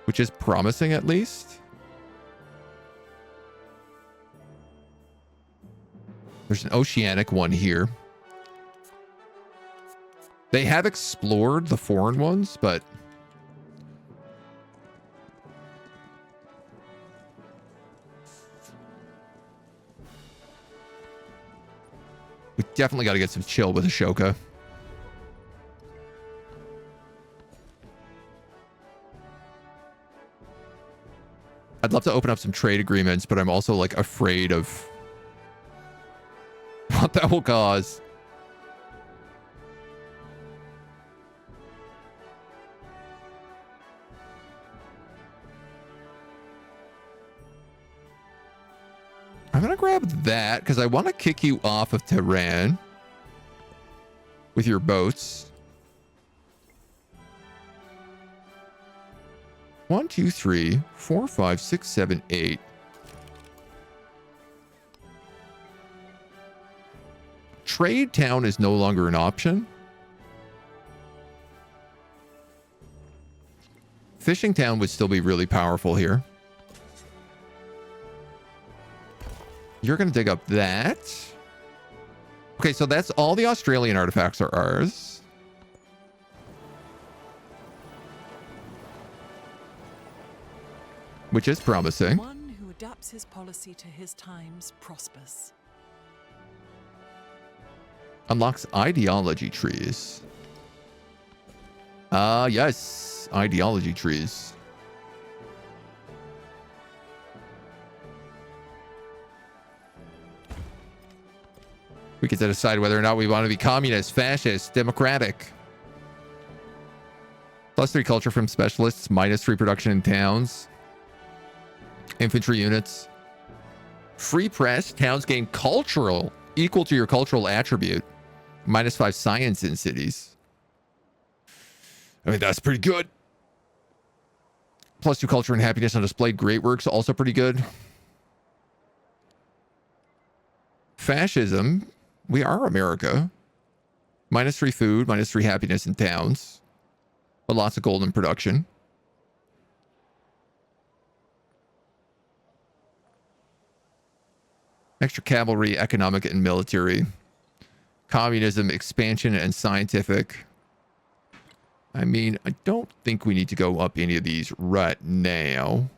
which is promising at least. There's an oceanic one here. They have explored the foreign ones, but we definitely got to get some chill with Ashoka. I'd love to open up some trade agreements, but I'm also like afraid of what that will cause. I'm going to grab that because I want to kick you off of Tehran with your boats. 1, 2, 3, 4, 5, 6, 7, 8. Trade town is no longer an option. Fishing town would still be really powerful here. You're going to dig up that. Okay, so that's all the Australian artifacts are ours. Which is promising. One who adapts his policy to his times prospers. Unlocks ideology trees. Yes. Ideology trees. We get to decide whether or not we want to be communist, fascist, democratic. +3 culture from specialists, -3 production in towns. Infantry units. Free press. Towns gain cultural, equal to your cultural attribute. -5 science in cities. I mean, that's pretty good. +2 culture and happiness on displayed great works, also pretty good. Fascism. We are America. -3 food, -3 happiness in towns. But lots of gold in production. Extra cavalry, economic, and military. Communism, expansion, and scientific. I mean, I don't think we need to go up any of these right now.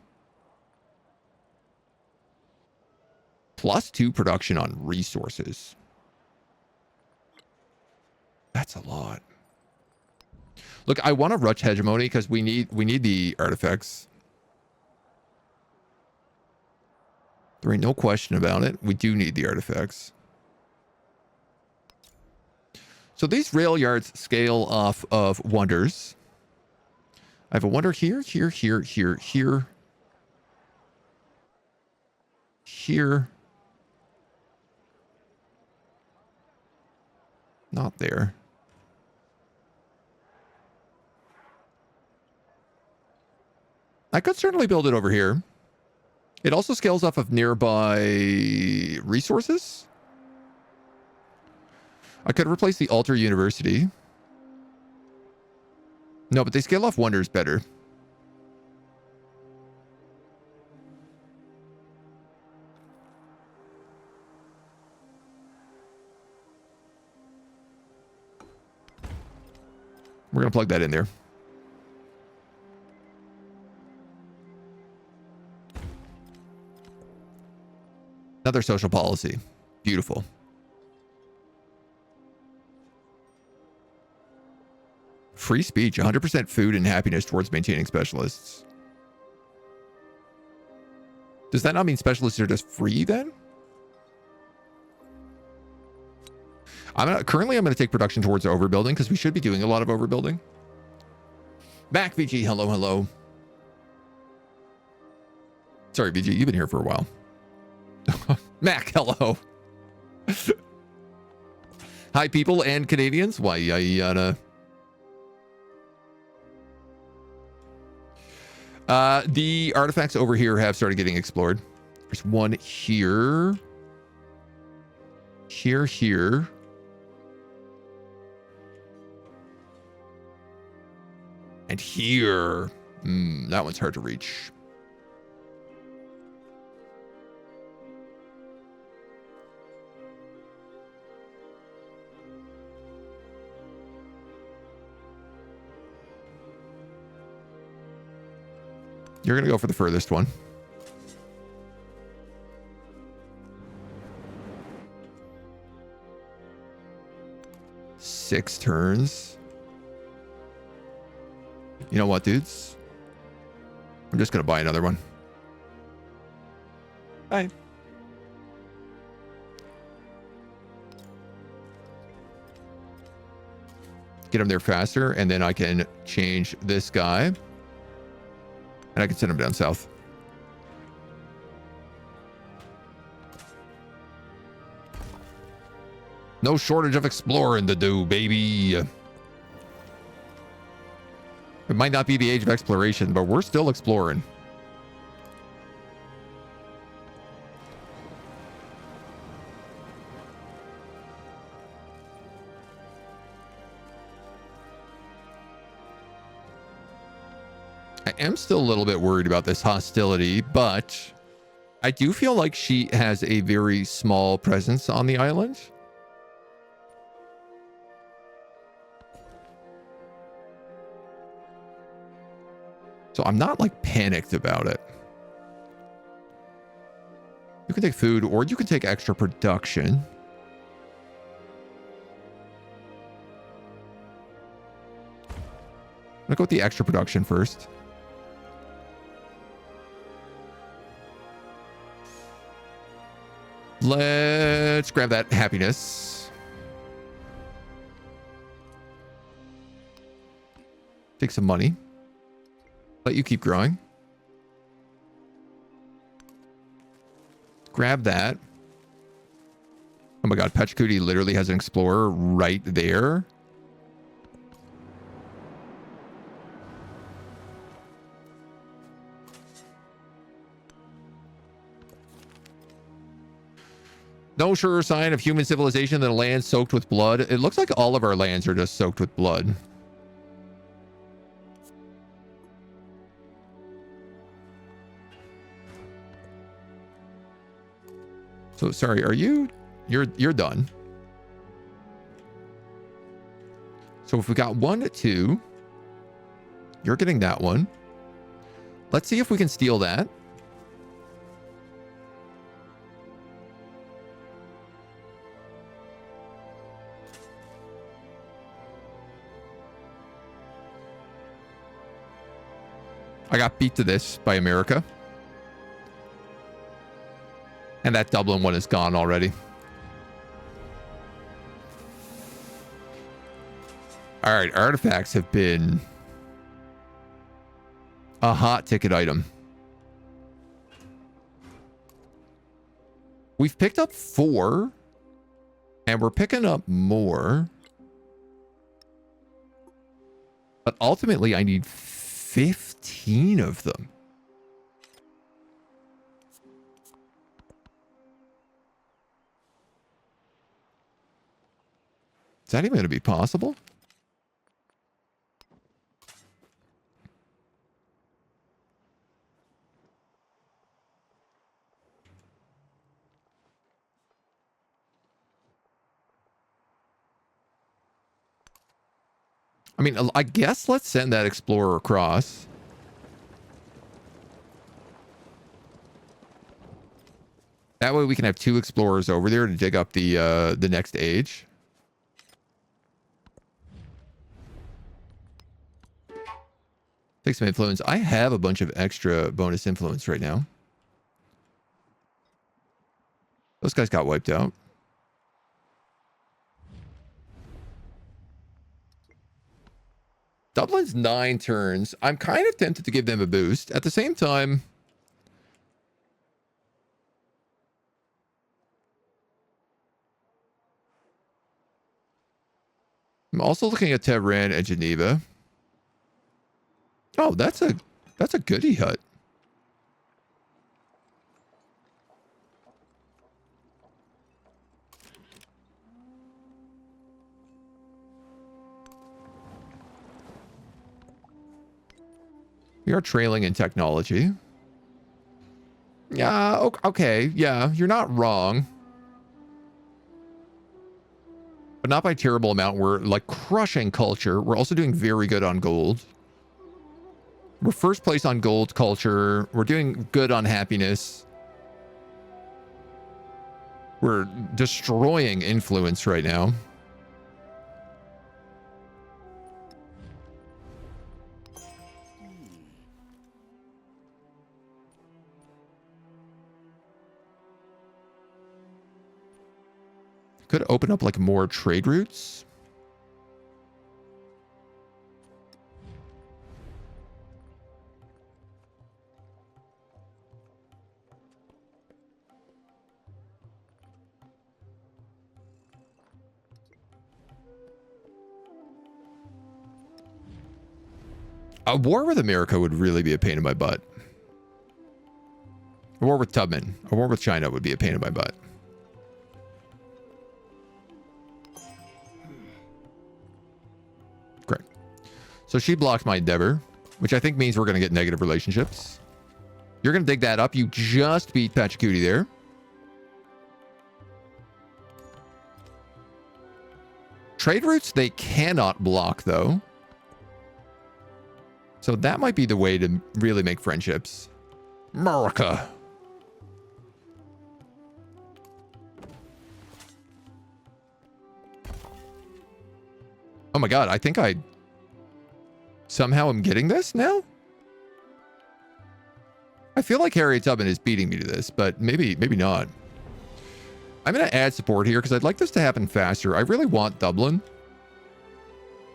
+2 production on resources. That's a lot. Look, I want to rush hegemony because we need the artifacts. There ain't no question about it. We do need the artifacts. So these rail yards scale off of wonders. I have a wonder here, here, here, here, here. Here. Not there. I could certainly build it over here. It also scales off of nearby resources. I could replace the Altar University. No, but they scale off wonders better. We're going to plug that in there. Another social policy. Beautiful. Free speech, 100% food and happiness towards maintaining specialists. Does that not mean specialists are just free then? Currently, I'm going to take production towards overbuilding because we should be doing a lot of overbuilding. Back, VG. Hello, hello. Sorry, VG. You've been here for a while. Mac, hello. Hi, people and Canadians. Why, the artifacts over here have started getting explored. There's one here. Here. And here. That one's hard to reach. You're going to go for the furthest one. Six turns. You know what, dudes? I'm just going to buy another one. Bye. Get him there faster, and then I can change this guy. And I can send him down south. No shortage of exploring to do, baby. It might not be the age of exploration, but we're still exploring. I am still a little bit worried about this hostility, but I do feel like she has a very small presence on the island. So I'm not like panicked about it. You can take food or you can take extra production. I'm gonna go with the extra production first. Let's grab that happiness. Take some money. Let you keep growing. Grab that. Oh my god, Pachacuti literally has an explorer right there. No surer sign of human civilization than a land soaked with blood. It looks like all of our lands are just soaked with blood. So sorry, are you? You're done. So if we got 1, 2, you're getting that one. Let's see if we can steal that. I got beat to this by America. And that Dublin one is gone already. All right, artifacts have been a hot ticket item. We've picked up 4, and we're picking up more. But ultimately, I need 15 of them. Is that even going to be possible? I mean, I guess let's send that explorer across. That way we can have 2 explorers over there to dig up the next age. Take some influence. I have a bunch of extra bonus influence right now. Those guys got wiped out. Dublin's 9 turns. I'm kind of tempted to give them a boost. At the same time, I'm also looking at Tehran and Geneva. Oh, that's a goodie hut. We are trailing in technology. Yeah, okay. Yeah, you're not wrong. But not by a terrible amount. We're like crushing culture. We're also doing very good on gold. We're first place on gold culture. We're doing good on happiness. We're destroying influence right now. Could open up like more trade routes. A war with America would really be a pain in my butt. A war with Tubman. A war with China would be a pain in my butt. Great. So she blocked my endeavor, which I think means we're going to get negative relationships. You're going to dig that up. You just beat Pachacuti there. Trade routes, they cannot block, though. So that might be the way to really make friendships. America. Oh my god, I think I somehow am getting this now? I feel like Harriet Tubman is beating me to this, but maybe not. I'm going to add support here because I'd like this to happen faster. I really want Dublin.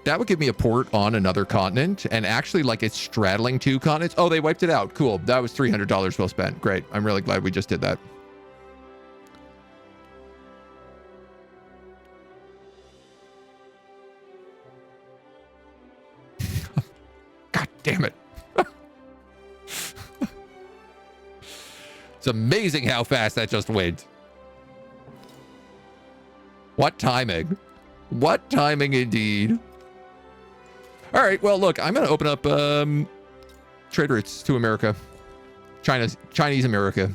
That would give me a port on another continent, and actually, like, it's straddling 2 continents. Oh, they wiped it out. Cool. That was $300 well spent. Great. I'm really glad we just did that. God damn it. It's amazing how fast that just went. What timing? What timing indeed. All right, well, look, I'm going to open up trade routes to America. Chinese America.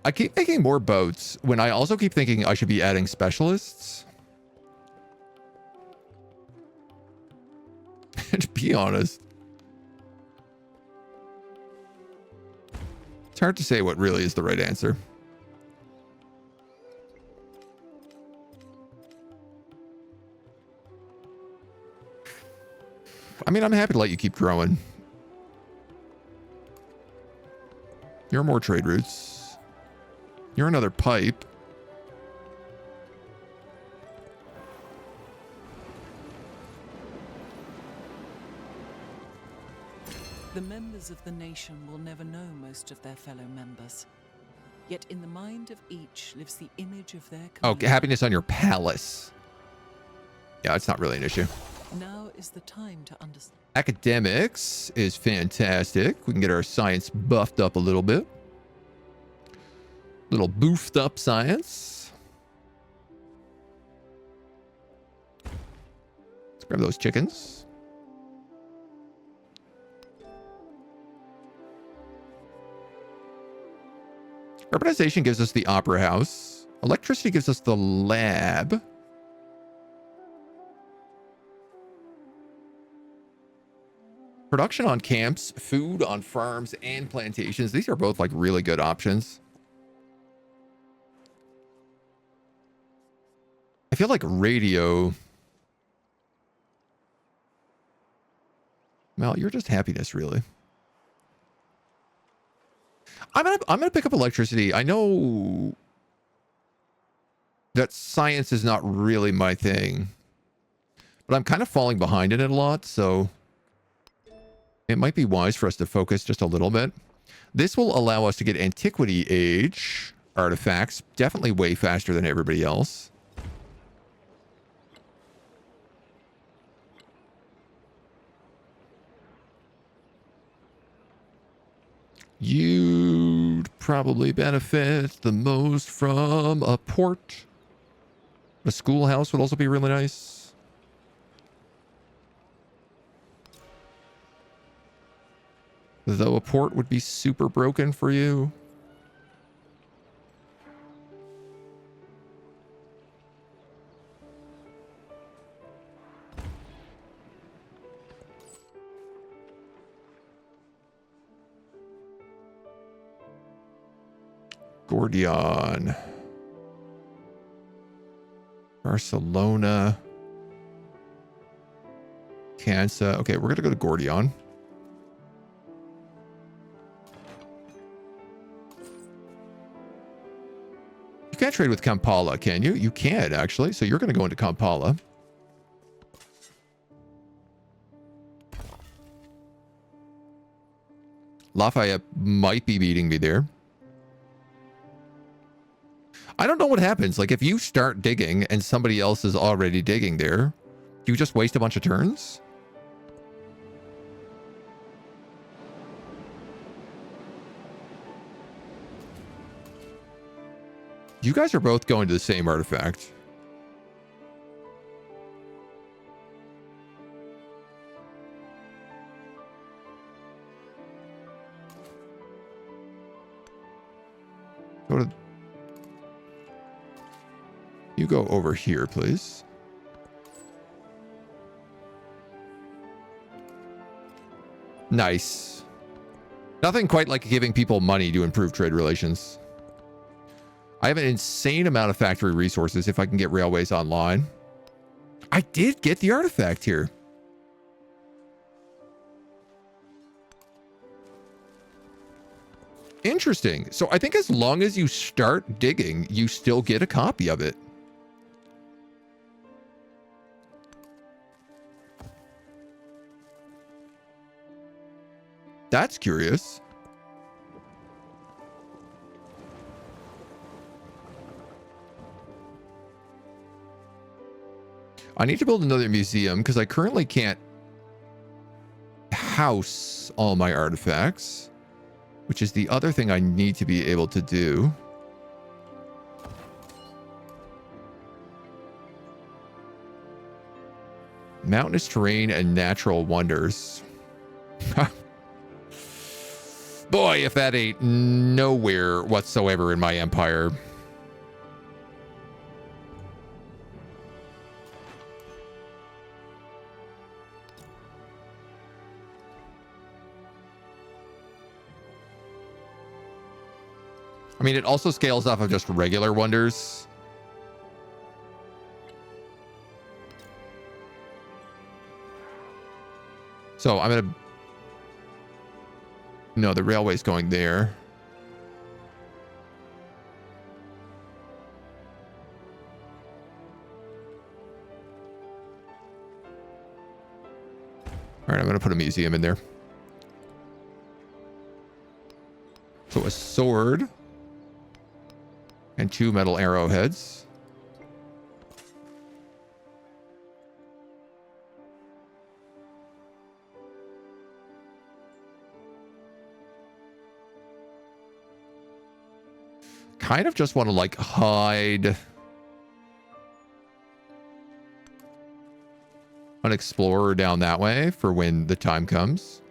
I keep making more boats when I also keep thinking I should be adding specialists. To be honest. It's hard to say what really is the right answer. I mean, I'm happy to let you keep growing. You're more trade routes. You're another pipe. The members of the nation will never know most of their fellow members. Yet in the mind of each lives the image of their community. Oh, happiness on your palace. Yeah, it's not really an issue. Now is the time to understand. Academics is fantastic. We can get our science buffed up a little bit. Little boofed up science. Let's grab those chickens. Urbanization gives us the opera house. Electricity gives us the lab. Production on camps, food on farms and plantations. These are both like really good options. I feel like radio. Well, you're just happiness, really. I'm gonna pick up electricity. I know that science is not really my thing, but I'm kind of falling behind in it a lot, so it might be wise for us to focus just a little bit. This will allow us to get antiquity age artifacts definitely way faster than everybody else. You'd probably benefit the most from a port. A schoolhouse would also be really nice. Though a port would be super broken for you. Gordion. Barcelona. Kansa. Okay, we're going to go to Gordion. You can't trade with Kampala, can you? You can, actually. So you're going to go into Kampala. Lafayette might be beating me there. I don't know what happens. Like, if you start digging and somebody else is already digging there, do you just waste a bunch of turns? You guys are both going to the same artifact. Go to... You go over here, please. Nice. Nothing quite like giving people money to improve trade relations. I have an insane amount of factory resources if I can get railways online. I did get the artifact here. Interesting. So I think as long as you start digging, you still get a copy of it. That's curious. I need to build another museum because I currently can't house all my artifacts, which is the other thing I need to be able to do. Mountainous terrain and natural wonders. Boy, if that ain't nowhere whatsoever in my empire. I mean, it also scales off of just regular wonders. So I'm going to... No, the railway's going there. All right, I'm going to put a museum in there. So a sword and 2 metal arrowheads. Kind of just want to like hide an explorer down that way for when the time comes.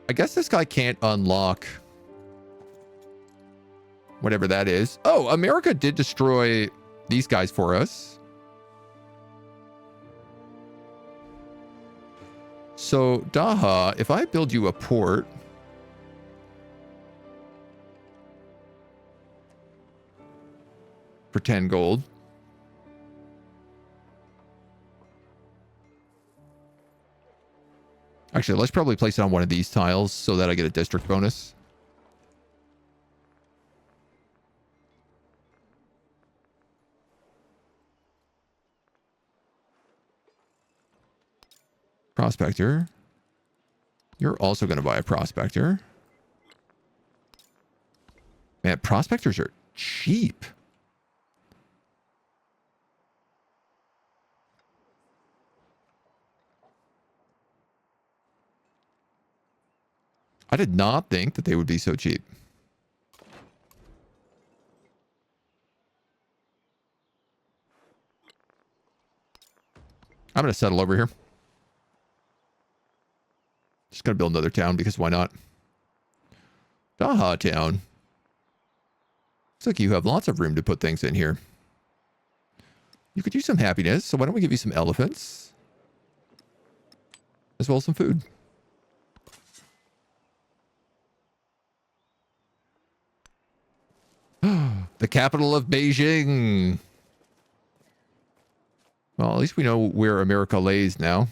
I guess this guy can't unlock Whatever that is. Oh, America did destroy these guys for us. So, Daha, if I build you a port... for 10 gold... Actually, let's probably place it on one of these tiles so that I get a district bonus. Prospector. You're also going to buy a prospector. Man, prospectors are cheap. I did not think that they would be so cheap. I'm going to settle over here. Just going to build another town because why not? Daha town. Looks like you have lots of room to put things in here. You could use some happiness, so why don't we give you some elephants? As well as some food. The capital of Beijing. Well, at least we know where America lays now.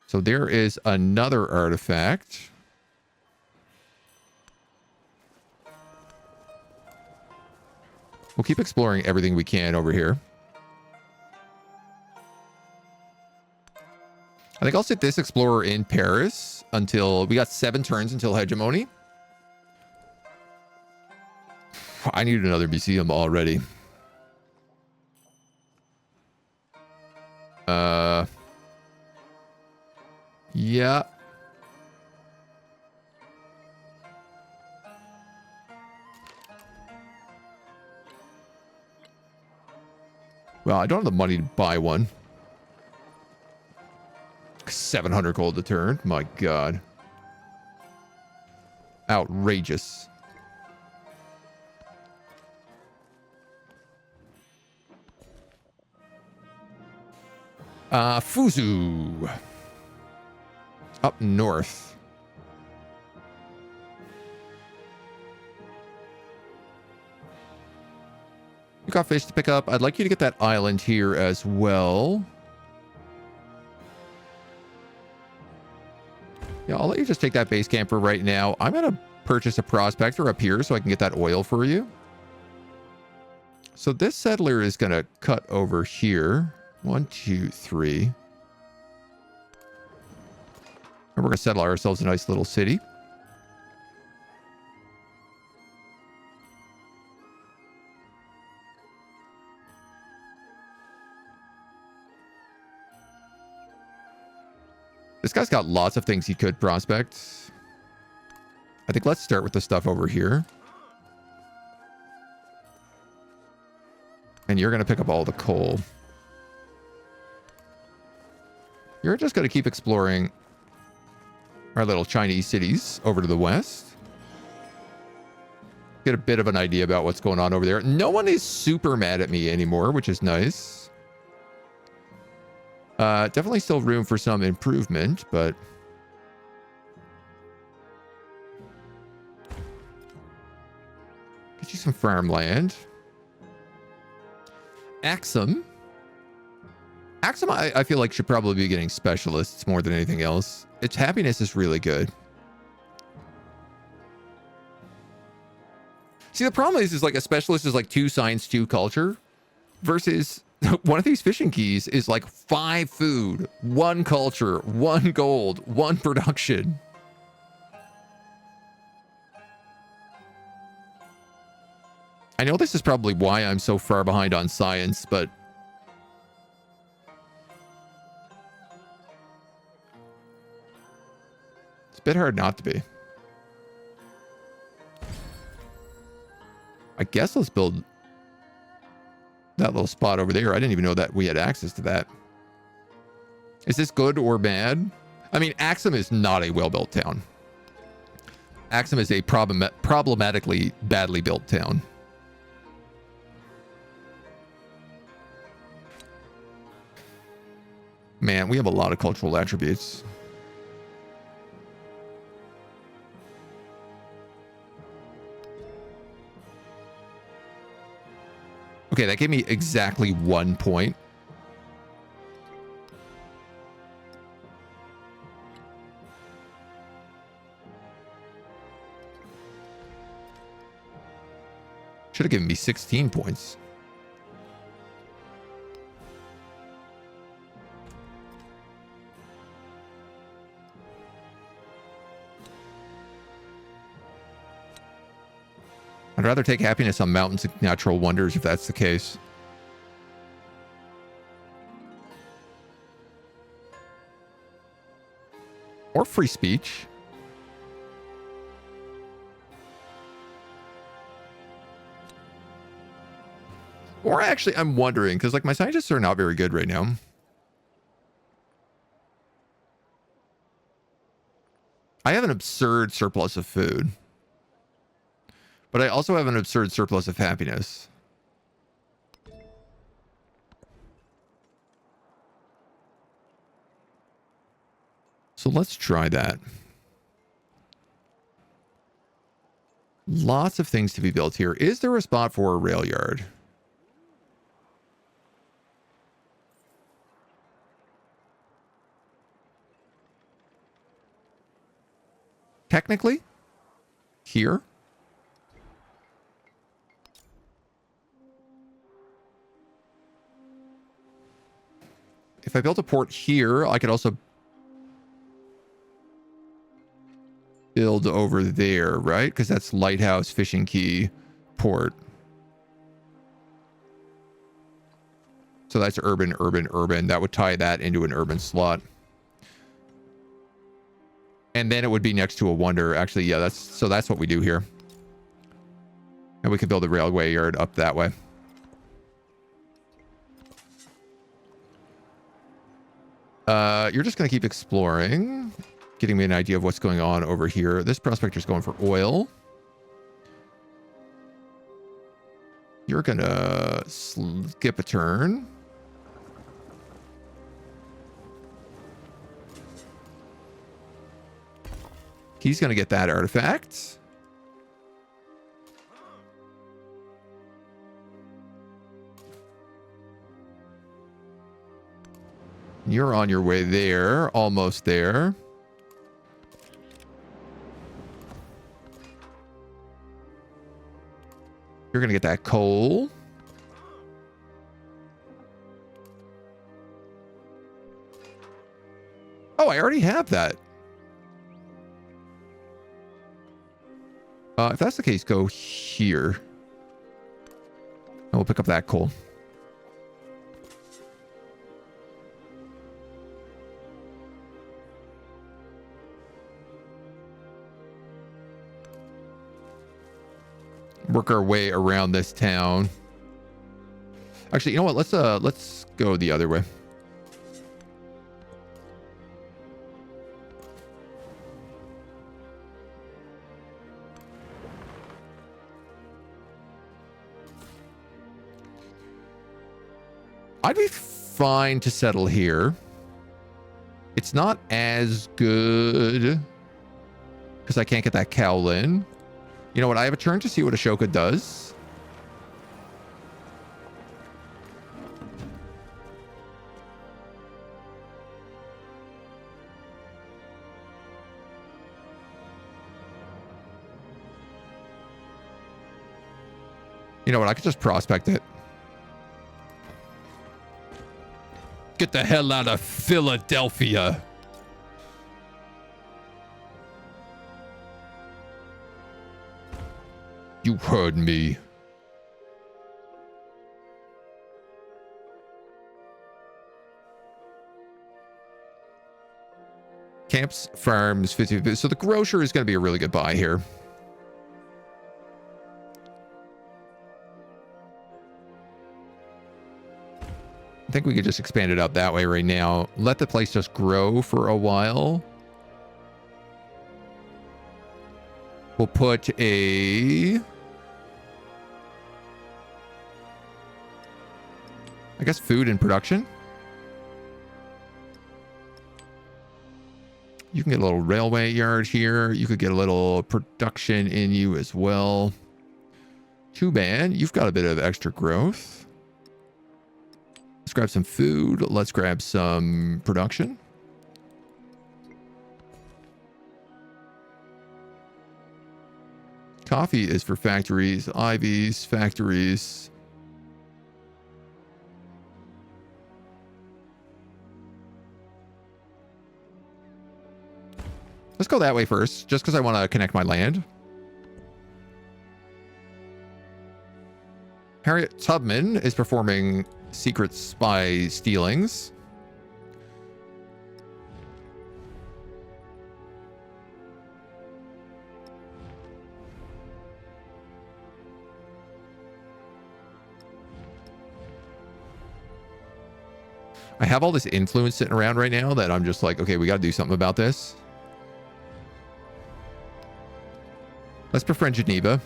So there is another artifact. We'll keep exploring everything we can over here. I think I'll sit this explorer in Paris until... We got 7 turns until hegemony. I need another museum already. Yeah. Well, I don't have the money to buy one. 700 gold a turn. My God. Outrageous. Fuzu. Up north. You got fish to pick up. I'd like you to get that island here as well. Yeah, I'll let you just take that base camp for right now. I'm going to purchase a prospector up here so I can get that oil for you. So this settler is going to cut over here. 1, 2, 3. And we're going to settle ourselves a nice little city. This guy's got lots of things he could prospect. I think let's start with the stuff over here. And you're going to pick up all the coal. You're just going to keep exploring our little Chinese cities over to the west. Get a bit of an idea about what's going on over there. No one is super mad at me anymore, which is nice. Definitely still room for some improvement, but... Get you some farmland. Axum. Axum, I feel like should probably be getting specialists more than anything else. Its happiness is really good. See, the problem is like a specialist is like 2 science, 2 culture, versus one of these fishing keys is like 5 food, 1 culture, 1 gold, 1 production. I know this is probably why I'm so far behind on science, but Bit hard not to be. I guess let's build that little spot over there. I didn't even know that we had access to that. Is this good or bad? I mean, Axum is not a well-built town. Axum is a problematically badly built town. Man, we have a lot of cultural attributes. Okay, that gave me exactly 1 point. Should have given me 16 points. I'd rather take happiness on mountains and natural wonders if that's the case. Or free speech. Or actually, I'm wondering, because like my scientists are not very good right now. I have an absurd surplus of food. But I also have an absurd surplus of happiness. So let's try that. Lots of things to be built here. Is there a spot for a rail yard? Technically, here. If I built a port here, I could also build over there, right? Because that's lighthouse, fishing key, port. So that's urban, urban, urban. That would tie that into an urban slot. And then it would be next to a wonder. Actually, yeah, that's what we do here. And we could build a railway yard up that way. You're just going to keep exploring, getting me an idea of what's going on over here. This prospector's going for oil. You're going to skip a turn. He's going to get that artifact. You're on your way there. Almost there. You're going to get that coal. Oh, I already have that. If that's the case, go here. And we'll pick up that coal. Work our way around this town. Actually, you know what? Let's go the other way. I'd be fine to settle here. It's not as good because I can't get that Cowlin. You know what? I have a turn to see what Ashoka does. You know what? I could just prospect it. Get the hell out of Philadelphia. You heard me. Camps, farms, 50. So the grocer is going to be a really good buy here. I think we could just expand it out that way right now. Let the place just grow for a while. We'll put a... I guess food and production. You can get a little railway yard here. You could get a little production in you as well. Too bad. You've got a bit of extra growth. Let's grab some food. Let's grab some production. Coffee is for factories. Ivy's factories. Let's go that way first, just because I want to connect my land. Harriet Tubman is performing secret spy stealings. I have all this influence sitting around right now that I'm just like, okay, we got to do something about this. Let's befriend Geneva.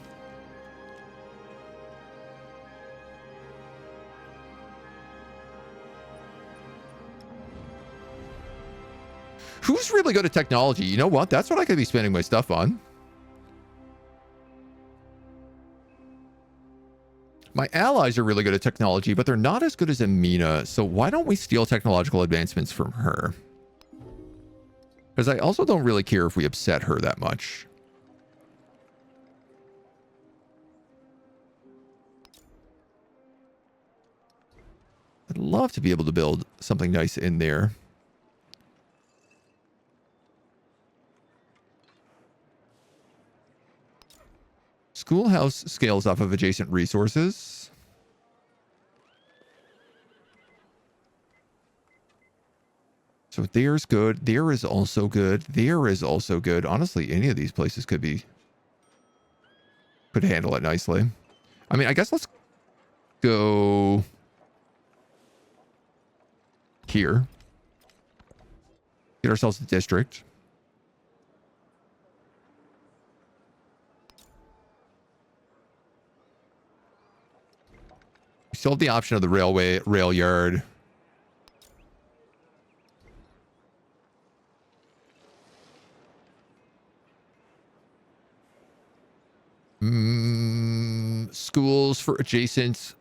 Who's really good at technology? You know what? That's what I could be spending my stuff on. My allies are really good at technology, but they're not as good as Amina. So why don't we steal technological advancements from her? Because I also don't really care if we upset her that much. I'd love to be able to build something nice in there. Schoolhouse scales off of adjacent resources. So there's good. There is also good. There is also good. Honestly, any of these places could handle it nicely. I mean, I guess let's go here. Get ourselves a district. We still have the option of the rail yard. Schools for adjacent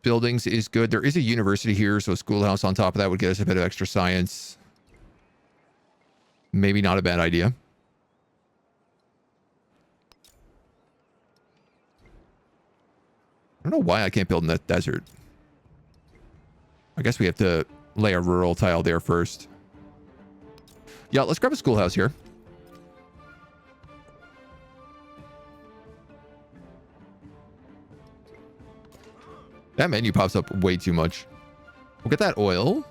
buildings is good. There is a university here, so a schoolhouse on top of that would get us a bit of extra science. Maybe not a bad idea. I don't know why I can't build in that desert. I guess we have to lay a rural tile there first. Yeah, let's grab a schoolhouse here. That menu pops up way too much. We'll get that oil.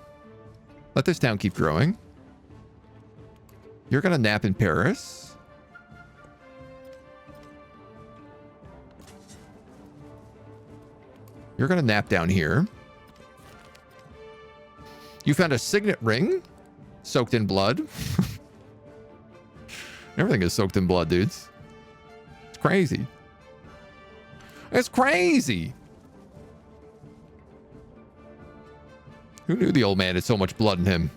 Let this town keep growing. You're going to nap in Paris. You're going to nap down here. You found a signet ring soaked in blood. Everything is soaked in blood, dudes. It's crazy. It's crazy. Who knew the old man had so much blood in him?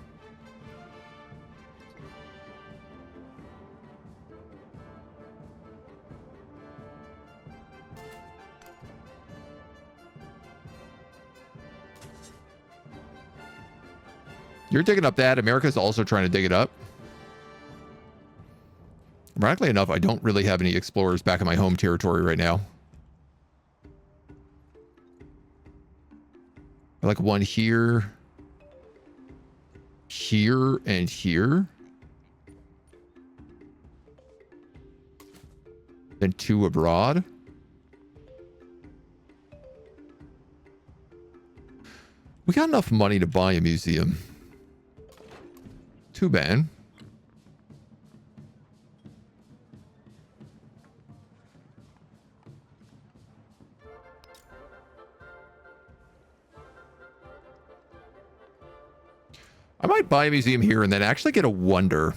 You're digging up that. America's also trying to dig it up. Ironically enough, I don't really have any explorers back in my home territory right now. I like one here. Here and here. Then two abroad. We got enough money to buy a museum. Too bad. I might buy a museum here and then actually get a wonder.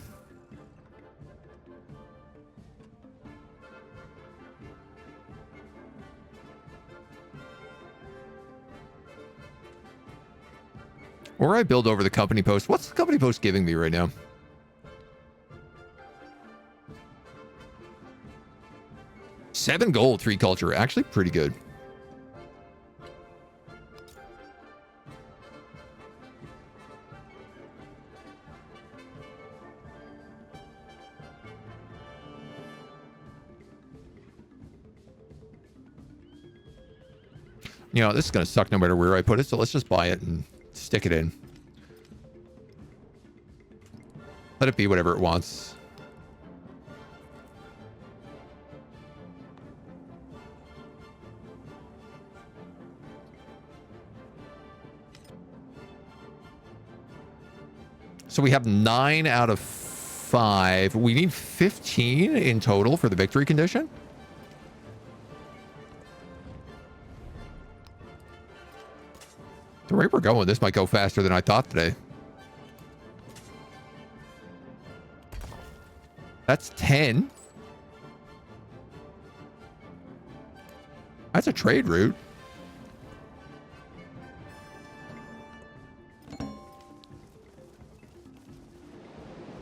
Or I build over the company post. What's the company post giving me right now? $7 gold, 3 culture. Actually pretty good. You know, this is going to suck no matter where I put it, so let's just buy it and stick it in. Let it be whatever it wants. So we have 9 out of 5. We need 15 in total for the victory condition. The rate we're going, this might go faster than I thought today. That's 10. That's a trade route.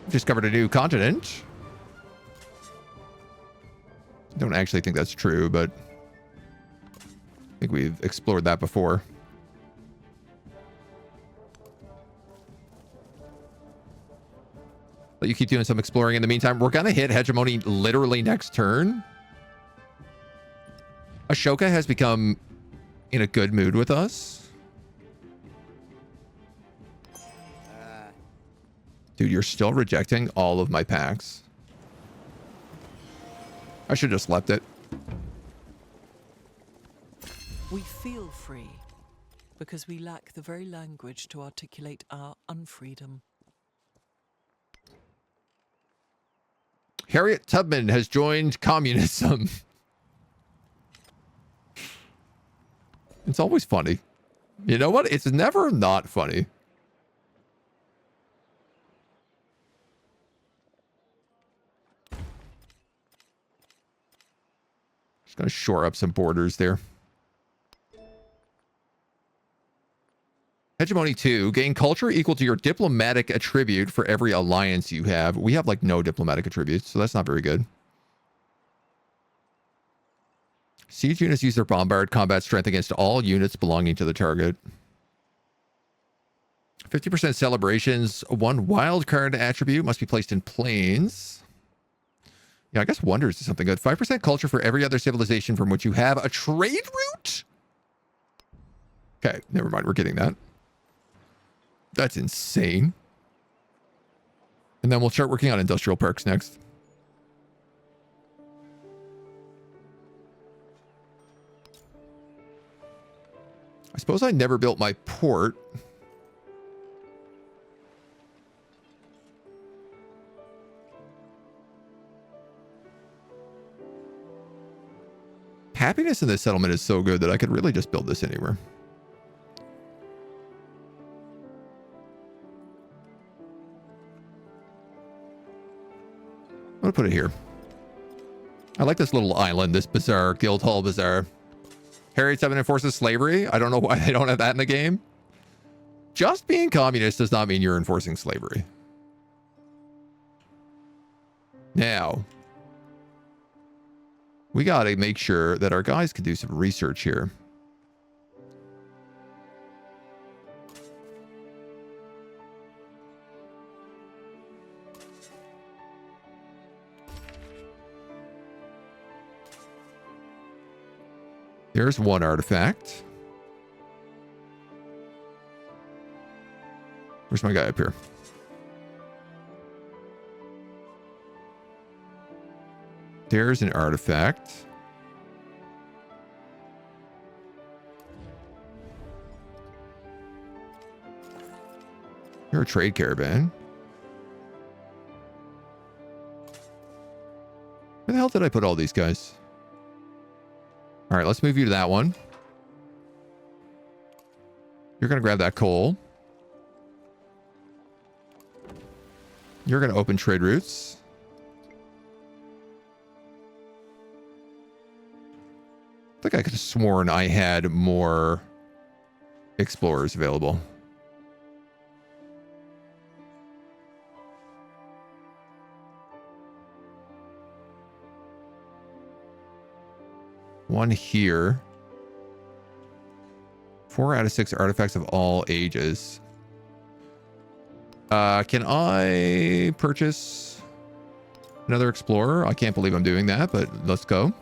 Discovered a new continent. Don't actually think that's true, but I think we've explored that before. But you keep doing some exploring in the meantime. We're gonna hit hegemony literally next turn. Ashoka has become in a good mood with us. Dude, you're still rejecting all of my packs. I should have just left it. We feel free because we lack the very language to articulate our unfreedom. Harriet Tubman has joined communism. It's always funny. You know what? It's never not funny. Just gonna shore up some borders there. Hegemony 2. Gain culture equal to your diplomatic attribute for every alliance you have. We have like no diplomatic attributes, so that's not very good. Siege units use their bombard combat strength against all units belonging to the target. 50% celebrations. 1 wild card attribute must be placed in planes. Yeah, I guess wonders is something good. 5% culture for every other civilization from which you have a trade route. Okay, never mind. We're getting that. That's insane. And then we'll start working on industrial parks next. I suppose I never built my port. Happiness in this settlement is so good that I could really just build this anywhere. I'm going to put it here. I like this little island, this bizarre Guildhall Bazaar. Harriet 7 enforces slavery. I don't know why they don't have that in the game. Just being communist does not mean you're enforcing slavery. Now, we got to make sure that our guys can do some research here. There's 1 artifact. Where's my guy up here? There's an artifact. You're a trade caravan. Where the hell did I put all these guys? All right, let's move you to that one. You're going to grab that coal. You're going to open trade routes. I think I could have sworn I had more explorers available. One here. 4 out of 6 artifacts of all ages. Can I purchase another explorer? I can't believe I'm doing that, but let's go.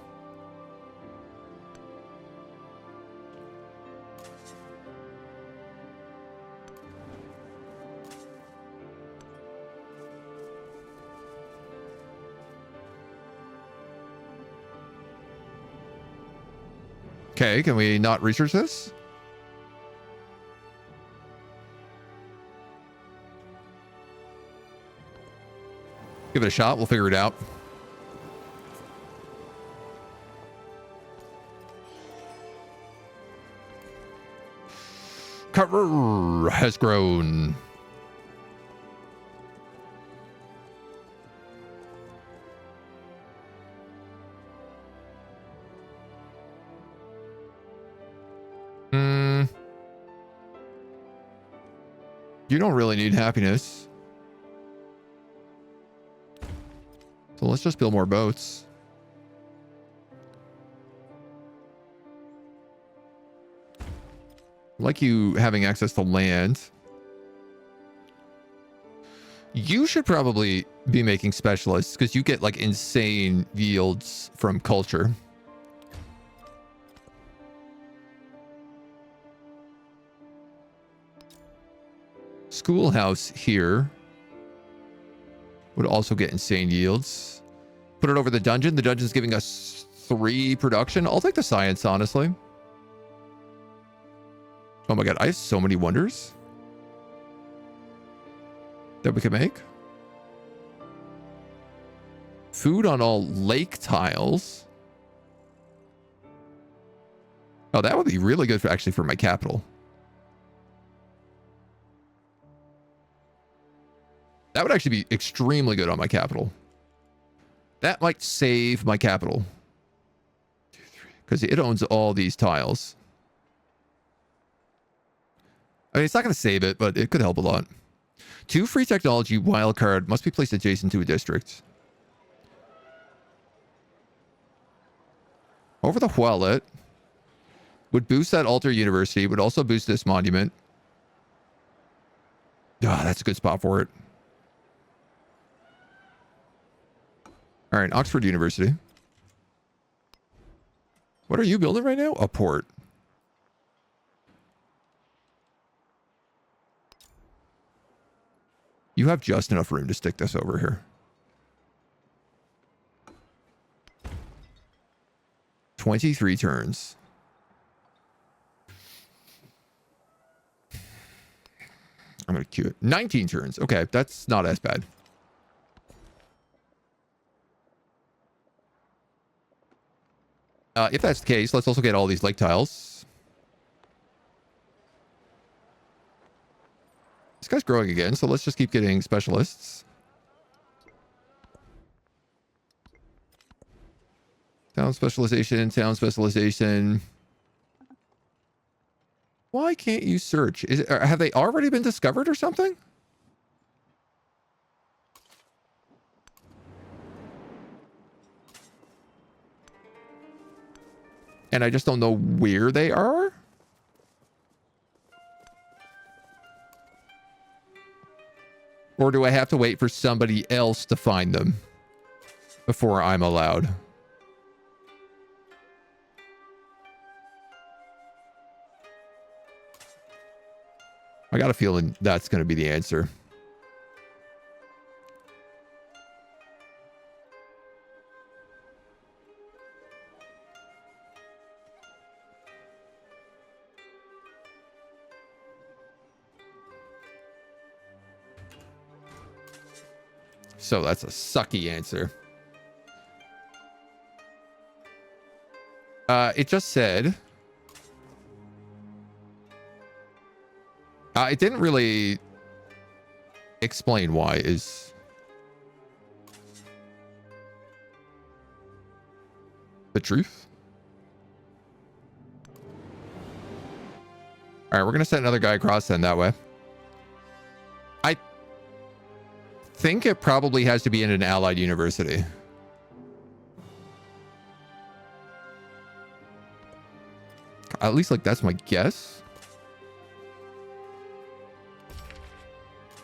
Okay, can we not research this? Give it a shot. We'll figure it out. Cover has grown. You don't really need happiness. So let's just build more boats. Like you having access to land. You should probably be making specialists because you get like insane yields from culture. Schoolhouse here would also get insane yields. Put it over the dungeon. The dungeon's giving us 3 production. I'll take the science, honestly. Oh my god, I have so many wonders that we can make. Food on all lake tiles. Oh, that would be really good for actually for my capital. That would actually be extremely good on my capital. That might save my capital. Because it owns all these tiles. I mean, it's not going to save it, but it could help a lot. 2 free technology wildcard must be placed adjacent to a district. Over the Hualet. Would boost that altar university. Would also boost this monument. Ah, that's a good spot for it. All right, Oxford University. What are you building right now? A port. You have just enough room to stick this over here. 23 turns. I'm going to queue it. 19 turns. Okay, that's not as bad. If that's the case, let's also get all these lake tiles. This guy's growing again, so let's just keep getting specialists. Town specialization, town specialization. Why can't you search? Have they already been discovered or something? And I just don't know where they are? Or do I have to wait for somebody else to find them before I'm allowed? I got a feeling that's going to be the answer. So that's a sucky answer. It just said... it didn't really explain why is The truth. All right, we're going to send another guy across then that way. I think it probably has to be in an allied university. At least, like, that's my guess.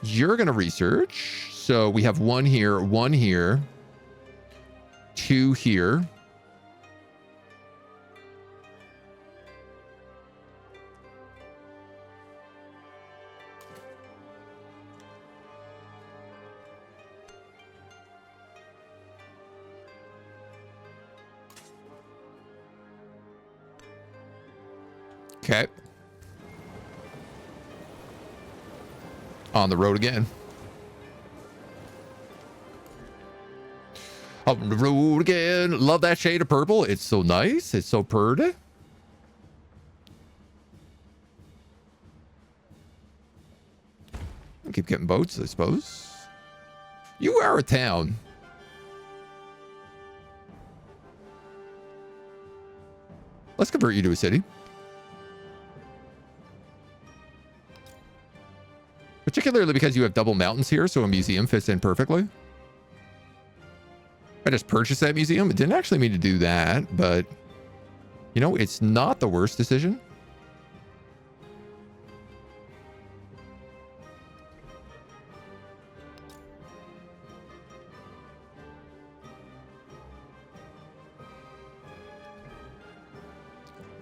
You're going to research. So we have 1 here, 1 here, 2 here. Okay. On the road again. On the road again. Love that shade of purple. It's so nice. It's so pretty. I'll keep getting boats, I suppose. You are a town. Let's convert you to a city. Particularly because you have double mountains here, so a museum fits in perfectly. I just purchased that museum. It didn't actually mean to do that, but, you know, it's not the worst decision.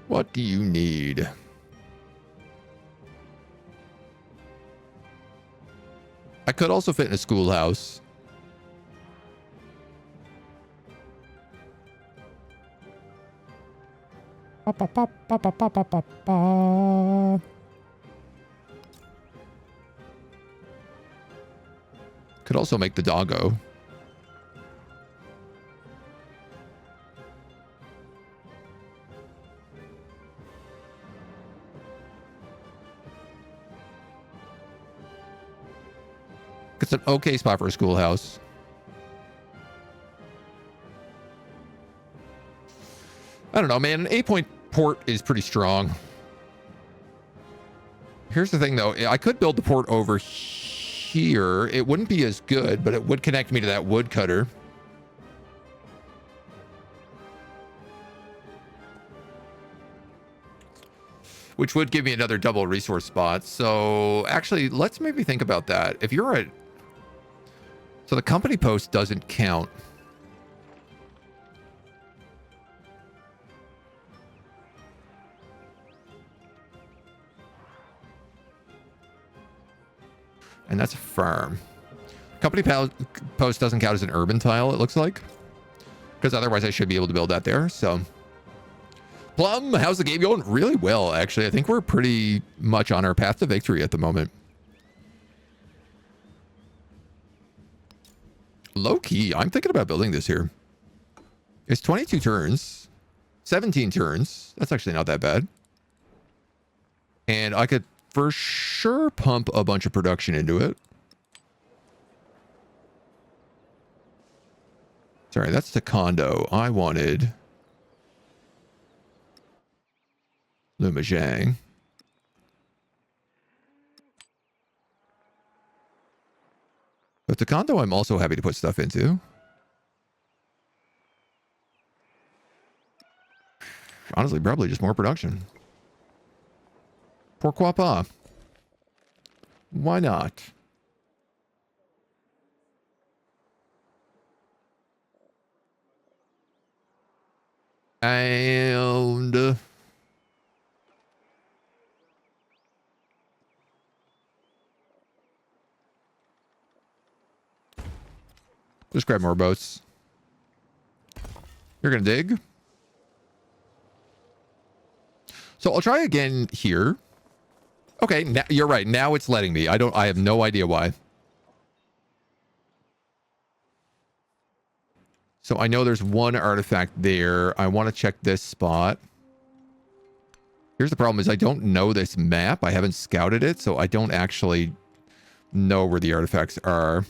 What do you need? I could also fit in a schoolhouse. Could also make the doggo. It's an okay spot for a schoolhouse. I don't know, man. An 8-point port is pretty strong. Here's the thing, though. I could build the port over here. It wouldn't be as good, but it would connect me to that woodcutter. Which would give me another double resource spot. So, actually, let's maybe think about that. If you're at... So the company post doesn't count. And that's a farm. Company post doesn't count as an urban tile, it looks like. Because otherwise I should be able to build that there, so... Plum, how's the game going? Really well, actually. I think we're pretty much on our path to victory at the moment. Low key, I'm thinking about building this here. It's 22 turns, 17 turns. That's actually not that bad. And I could for sure pump a bunch of production into it. Sorry, that's the condo. I wanted Lumajang. But the condo I'm also happy to put stuff into. Honestly, probably just more production. Pourquoi pas? Why not? And... just grab more boats. You're gonna dig. So I'll try again here. Okay, now, you're right. Now it's letting me. I have no idea why. So I know there's one artifact there. I want to check this spot. Here's the problem is I don't know this map. I haven't scouted it, so I don't actually know where the artifacts are.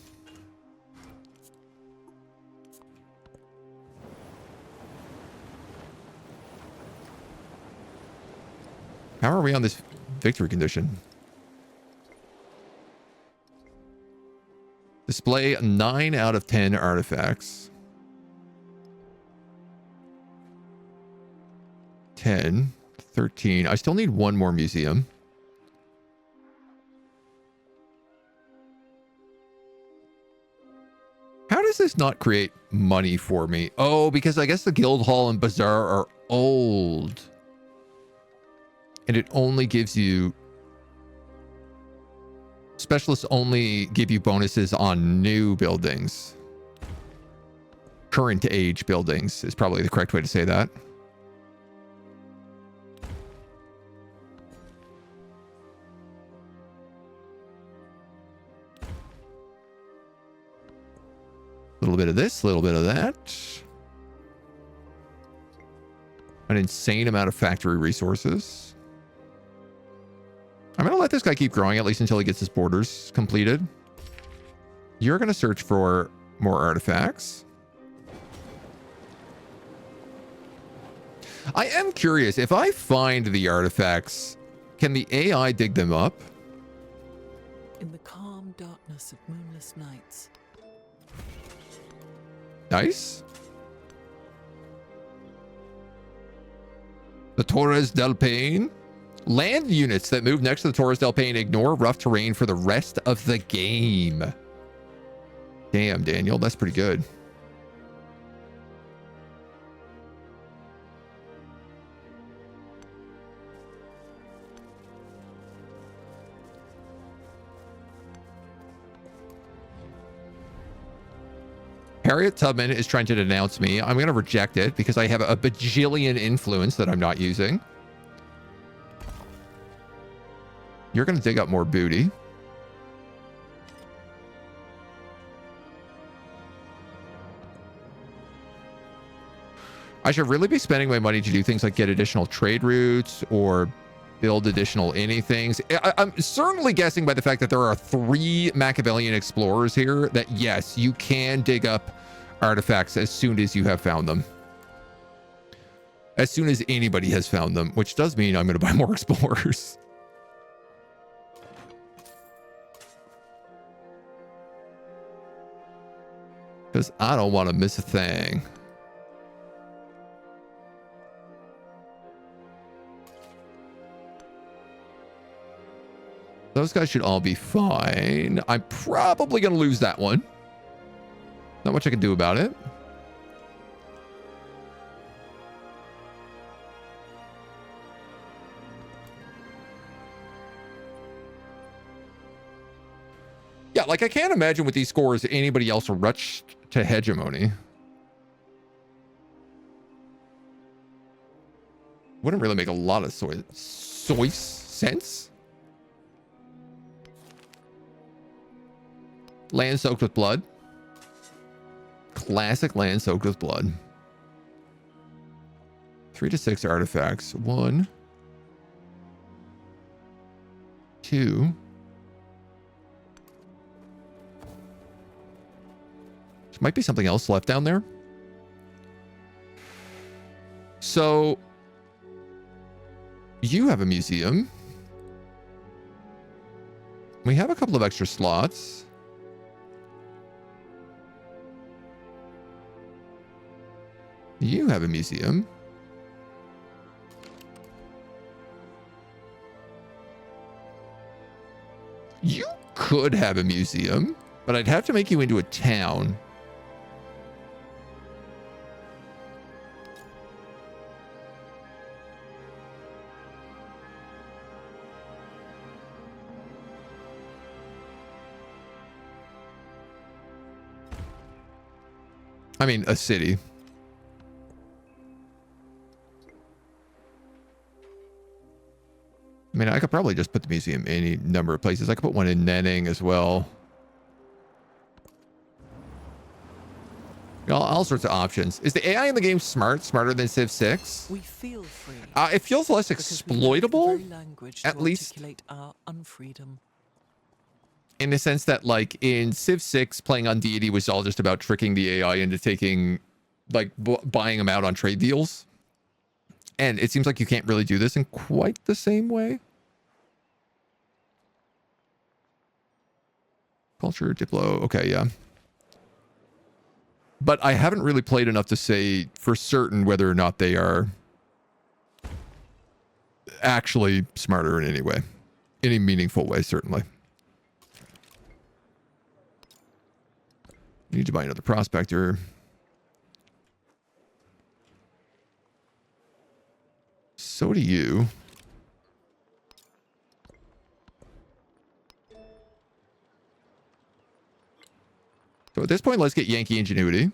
How are we on this victory condition? Display 9 out of 10 artifacts. 10, 13. I still need one more museum. How does this not create money for me? Oh, because I guess the guild hall and bazaar are old. And it only gives you... Specialists only give you bonuses on new buildings. Current age buildings is probably the correct way to say that. A little bit of this, a little bit of that. An insane amount of factory resources. I'm going to let this guy keep growing, at least until he gets his borders completed. You're going to search for more artifacts. I am curious, if I find the artifacts, can the AI dig them up? In the calm darkness of moonless nights. Nice. The Torres del Paine. Land units that move next to the Torres del Paine ignore rough terrain for the rest of the game. Damn, Daniel, that's pretty good. Harriet Tubman is trying to denounce me. I'm going to reject it because I have a bajillion influence that I'm not using. You're going to dig up more booty. I should really be spending my money to do things like get additional trade routes or build additional anythings. I'm certainly guessing by the fact that there are 3 Machiavellian explorers here that, yes, you can dig up artifacts as soon as you have found them. As soon as anybody has found them, which does mean I'm going to buy more explorers. Because I don't want to miss a thing. Those guys should all be fine. I'm probably going to lose that one. Not much I can do about it. Yeah, like I can't imagine with these scores anybody else rush to hegemony. Wouldn't really make a lot of sense. Land soaked with blood. Classic land soaked with blood. 3 to 6 artifacts. 1, 2. There might be something else left down there. So you have a museum. We have a couple of extra slots. You have a museum. You could have a museum, but I'd have to make you into a town. I mean, a city. I mean, I could probably just put the museum in any number of places. I could put one in Nenning as well. All sorts of options. Is the AI in the game smarter than Civ 6? We feel free. It feels less exploitable, at least our unfreedom. In the sense that, like, in Civ 6, playing on Deity was all just about tricking the AI into taking, like, buying them out on trade deals. And it seems like you can't really do this in quite the same way. Culture, Diplo. Okay, yeah. But I haven't really played enough to say for certain whether or not they are actually smarter in any way. Any meaningful way, certainly. Need to buy another prospector. So do you. So at this point, let's get Yankee Ingenuity.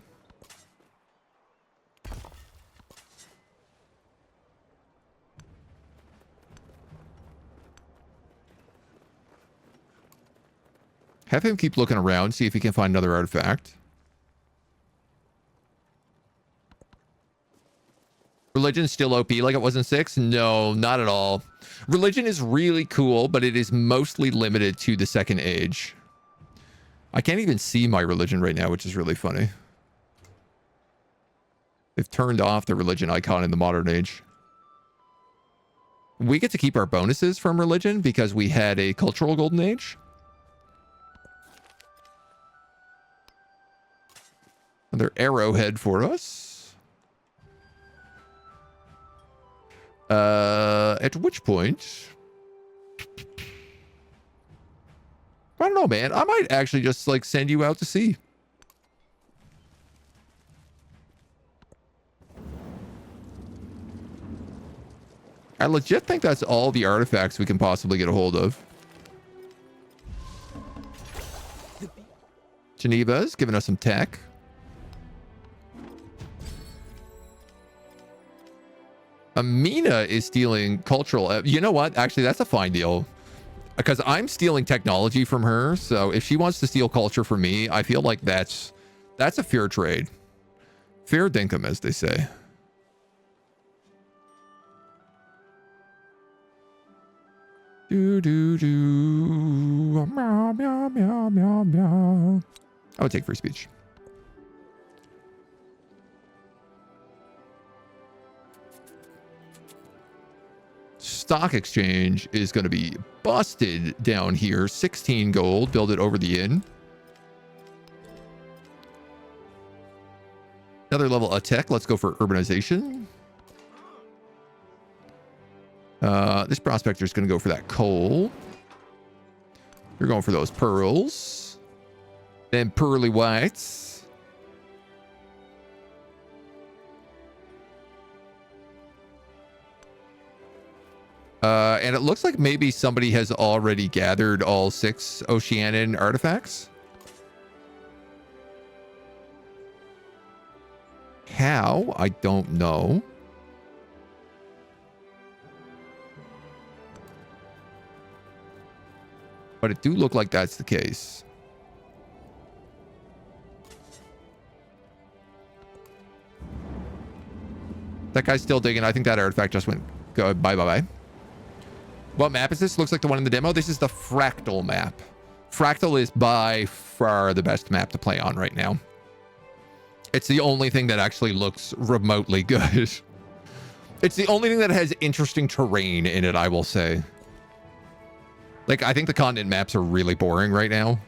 Have him keep looking around, see if he can find another artifact. Religion's still OP like it was in 6? No, not at all. Religion is really cool, but it is mostly limited to the second age. I can't even see my religion right now, which is really funny. They've turned off the religion icon in the modern age. We get to keep our bonuses from religion because we had a cultural golden age. Another arrowhead for us. At which point... I don't know, man. I might actually just, like, send you out to sea. I legit think that's all the artifacts we can possibly get a hold of. Geneva's giving us some tech. Amina is stealing cultural... You know what? Actually, that's a fine deal. Because I'm stealing technology from her. So if she wants to steal culture from me, I feel like that's a fair trade. Fair dinkum, as they say. Do, do, do. Meow, meow, meow, meow, meow. I would take free speech. Stock exchange is going to be busted down here. 16 gold. Build it over the inn. Another level of tech. Let's go for urbanization. This prospector is going to go for that coal. You're going for those pearls. Then pearly whites. And it looks like maybe somebody has already gathered all 6 Oceanian artifacts. How? I don't know. But it do look like that's the case. That guy's still digging. I think that artifact just went go bye bye bye. What map is this? Looks like the one in the demo. This is the Fractal map. Fractal is by far the best map to play on right now. It's the only thing that actually looks remotely good. It's the only thing that has interesting terrain in it, I will say. Like, I think the continent maps are really boring right now.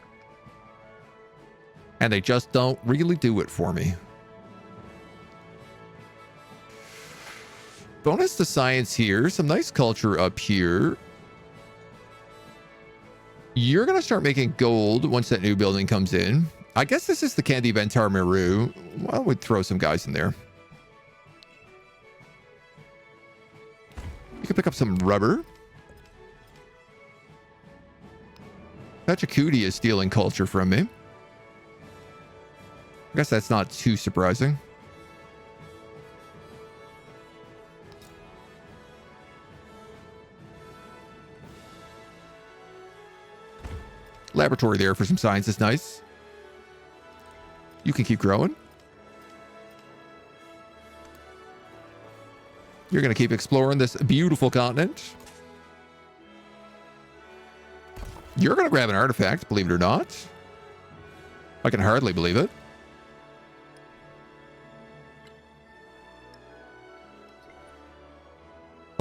And they just don't really do it for me. Bonus to science here. Some nice culture up here. You're going to start making gold once that new building comes in. I guess this is the Candy Ventar Meru. Why don't we throw some guys in there? You can pick up some rubber. Pachacuti is stealing culture from me. I guess that's not too surprising. Laboratory there for some science is nice. You can keep growing. You're going to keep exploring this beautiful continent. You're going to grab an artifact, believe it or not. I can hardly believe it.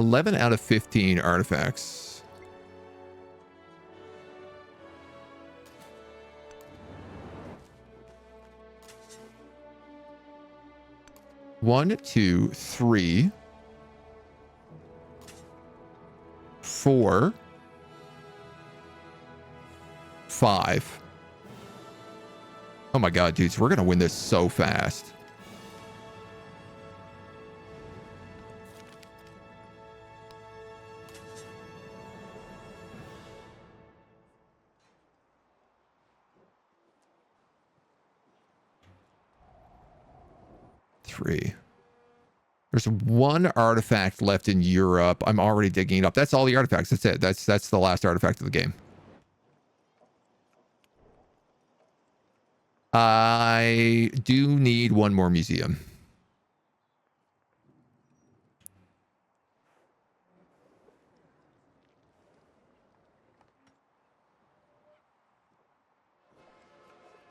11 out of 15 artifacts. One, two, three, 4, 5. Oh my god, dudes, we're gonna win this so fast. Three. There's one artifact left in Europe. I'm already digging it up. That's all the artifacts. That's it. That's the last artifact of the game. I do need one more museum.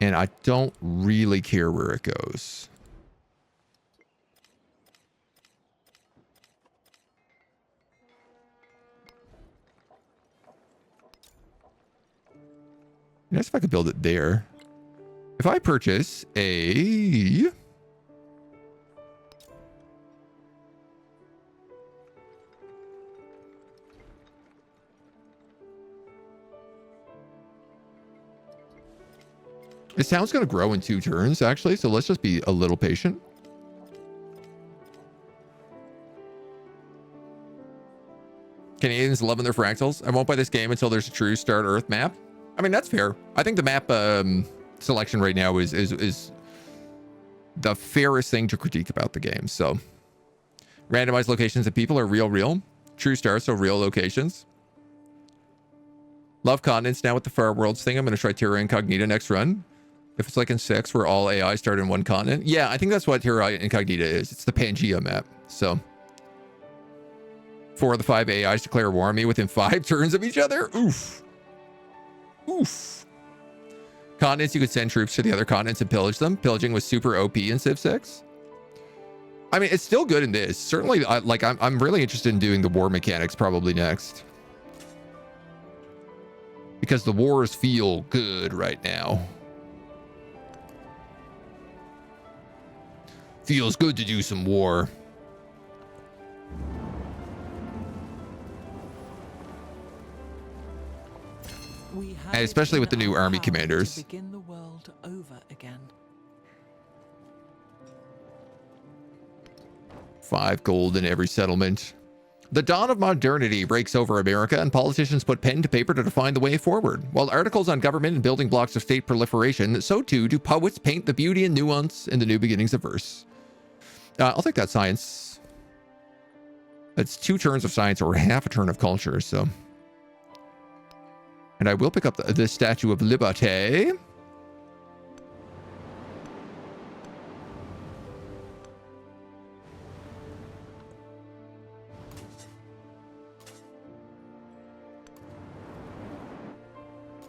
And I don't really care where it goes. Nice if I could build it there. If I purchase a... This town's going to grow in 2 turns, actually, so let's just be a little patient. Canadians loving their fractals. I won't buy this game until there's a true Start Earth map. I mean, that's fair. I think the map selection right now is the fairest thing to critique about the game. So, randomized locations of people are real. True stars, so real locations. Love continents now with the Far Worlds thing. I'm going to try Terra Incognita next run. If it's like in 6 where all AI start in one continent. Yeah, I think that's what Terra Incognita is. It's the Pangea map. So, 4 of the 5 AIs declare war on me within 5 turns of each other. Oof. Oof. Continents, you could send troops to the other continents and pillage them. Pillaging was super OP in Civ 6. I mean, it's still good in this. Certainly, I'm really interested in doing the war mechanics probably next. Because the wars feel good right now. Feels good to do some war. And especially with the new army commanders. Begin the world over again. 5 gold in every settlement. The dawn of modernity breaks over America, and politicians put pen to paper to define the way forward. While articles on government and building blocks of state proliferation, so too do poets paint the beauty and nuance in the new beginnings of verse. I'll take that science. That's 2 turns of science or half a turn of culture, so... And I will pick up the Statue of Liberté.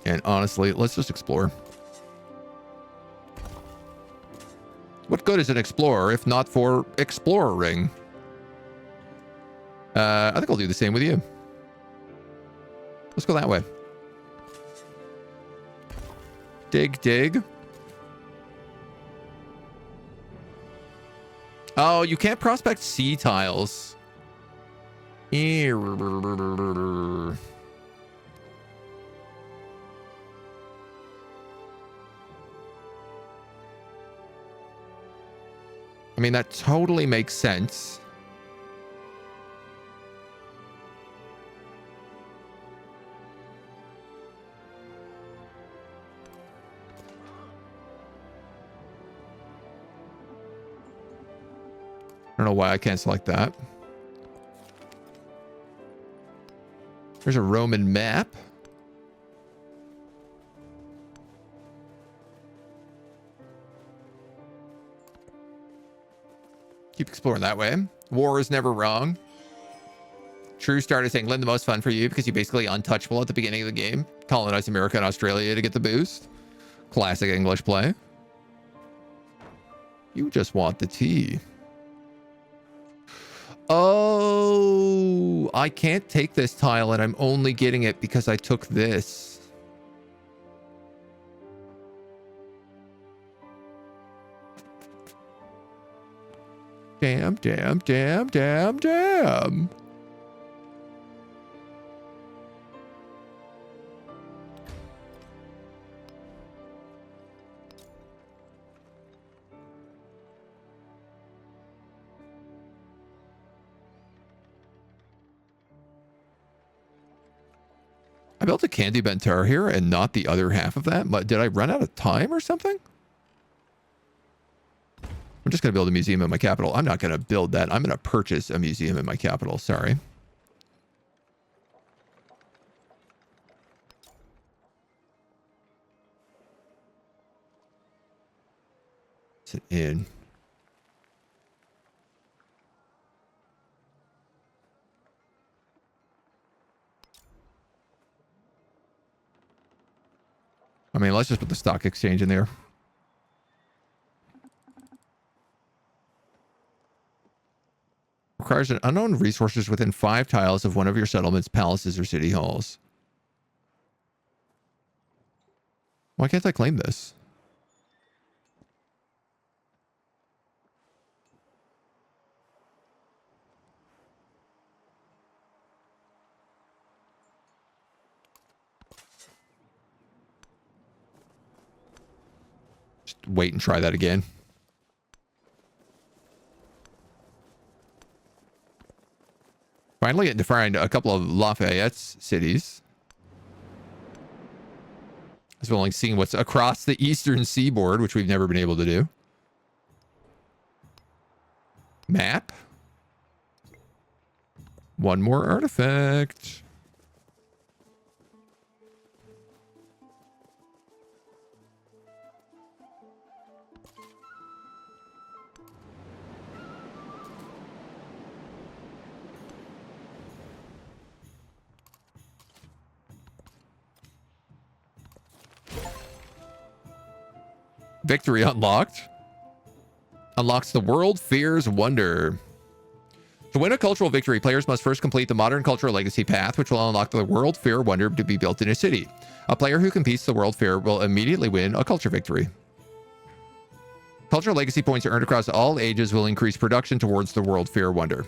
And honestly, let's just explore. What good is an explorer if not for exploring? I think I'll do the same with you. Let's go that way. Dig. Oh, you can't prospect sea tiles. I mean, that totally makes sense. I don't know why I can't select that. There's a Roman map. Keep exploring that way. War is never wrong. True started saying, Lynn, the most fun for you because you're basically untouchable at the beginning of the game. Colonize America and Australia to get the boost. Classic English play. You just want the tea. Oh, I can't take this tile and I'm only getting it because I took this. Damn, damn, damn, damn, damn. I built a candy bent tower here and not the other half of that. But did I run out of time or something? I'm just going to build a museum in my capital. I'm not going to build that. I'm going to purchase a museum in my capital. Sorry. It's an inn. I mean, let's just put the stock exchange in there. Requires an unknown resources within 5 tiles of one of your settlements, palaces, or city halls. Why can't I claim this? Just wait and try that again. Finally getting to find a couple of Lafayette's cities. As well as seeing what's across the eastern seaboard, which we've never been able to do. Map. One more artifact. Victory unlocked. Unlocks the World Fears Wonder. To win a cultural victory, players must first complete the Modern Cultural Legacy path, which will unlock the World Fear Wonder to be built in a city. A player who completes the World Fear will immediately win a culture victory. Cultural Legacy points earned across all ages will increase production towards the World Fear Wonder.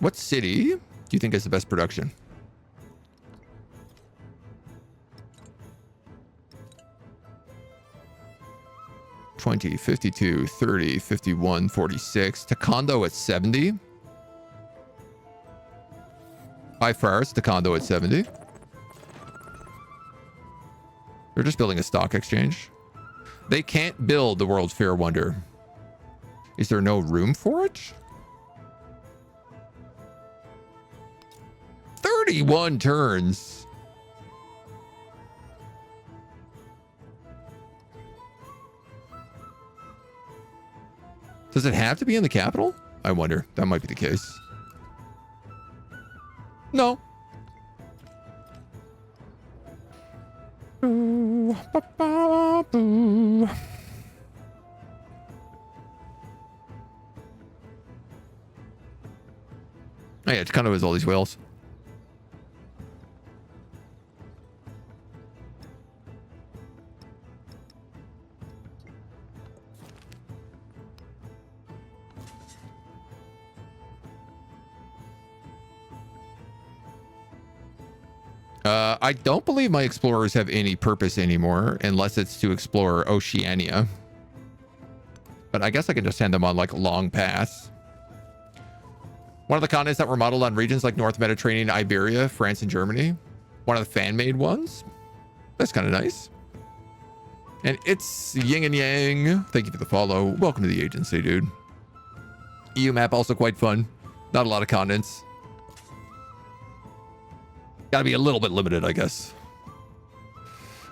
What city do you think is the best production? $20, $52, $30, $51, $46. Taekwondo at 70. By far, it's Taekwondo at 70. They're just building a stock exchange. They can't build the World's Fair Wonder. Is there no room for it? 31 turns. Does it have to be in the capital? I wonder. That might be the case. No. Boo, ba, ba, boo. Oh, yeah, it's kind of as all these whales. I don't believe my explorers have any purpose anymore, unless it's to explore Oceania. But I guess I can just send them on like long paths. One of the continents that were modeled on regions like North Mediterranean, Iberia, France, and Germany. One of the fan-made ones. That's kind of nice. And it's yin and yang. Thank you for the follow. Welcome to the agency, dude. EU map also quite fun. Not a lot of continents. Gotta be a little bit limited, I guess.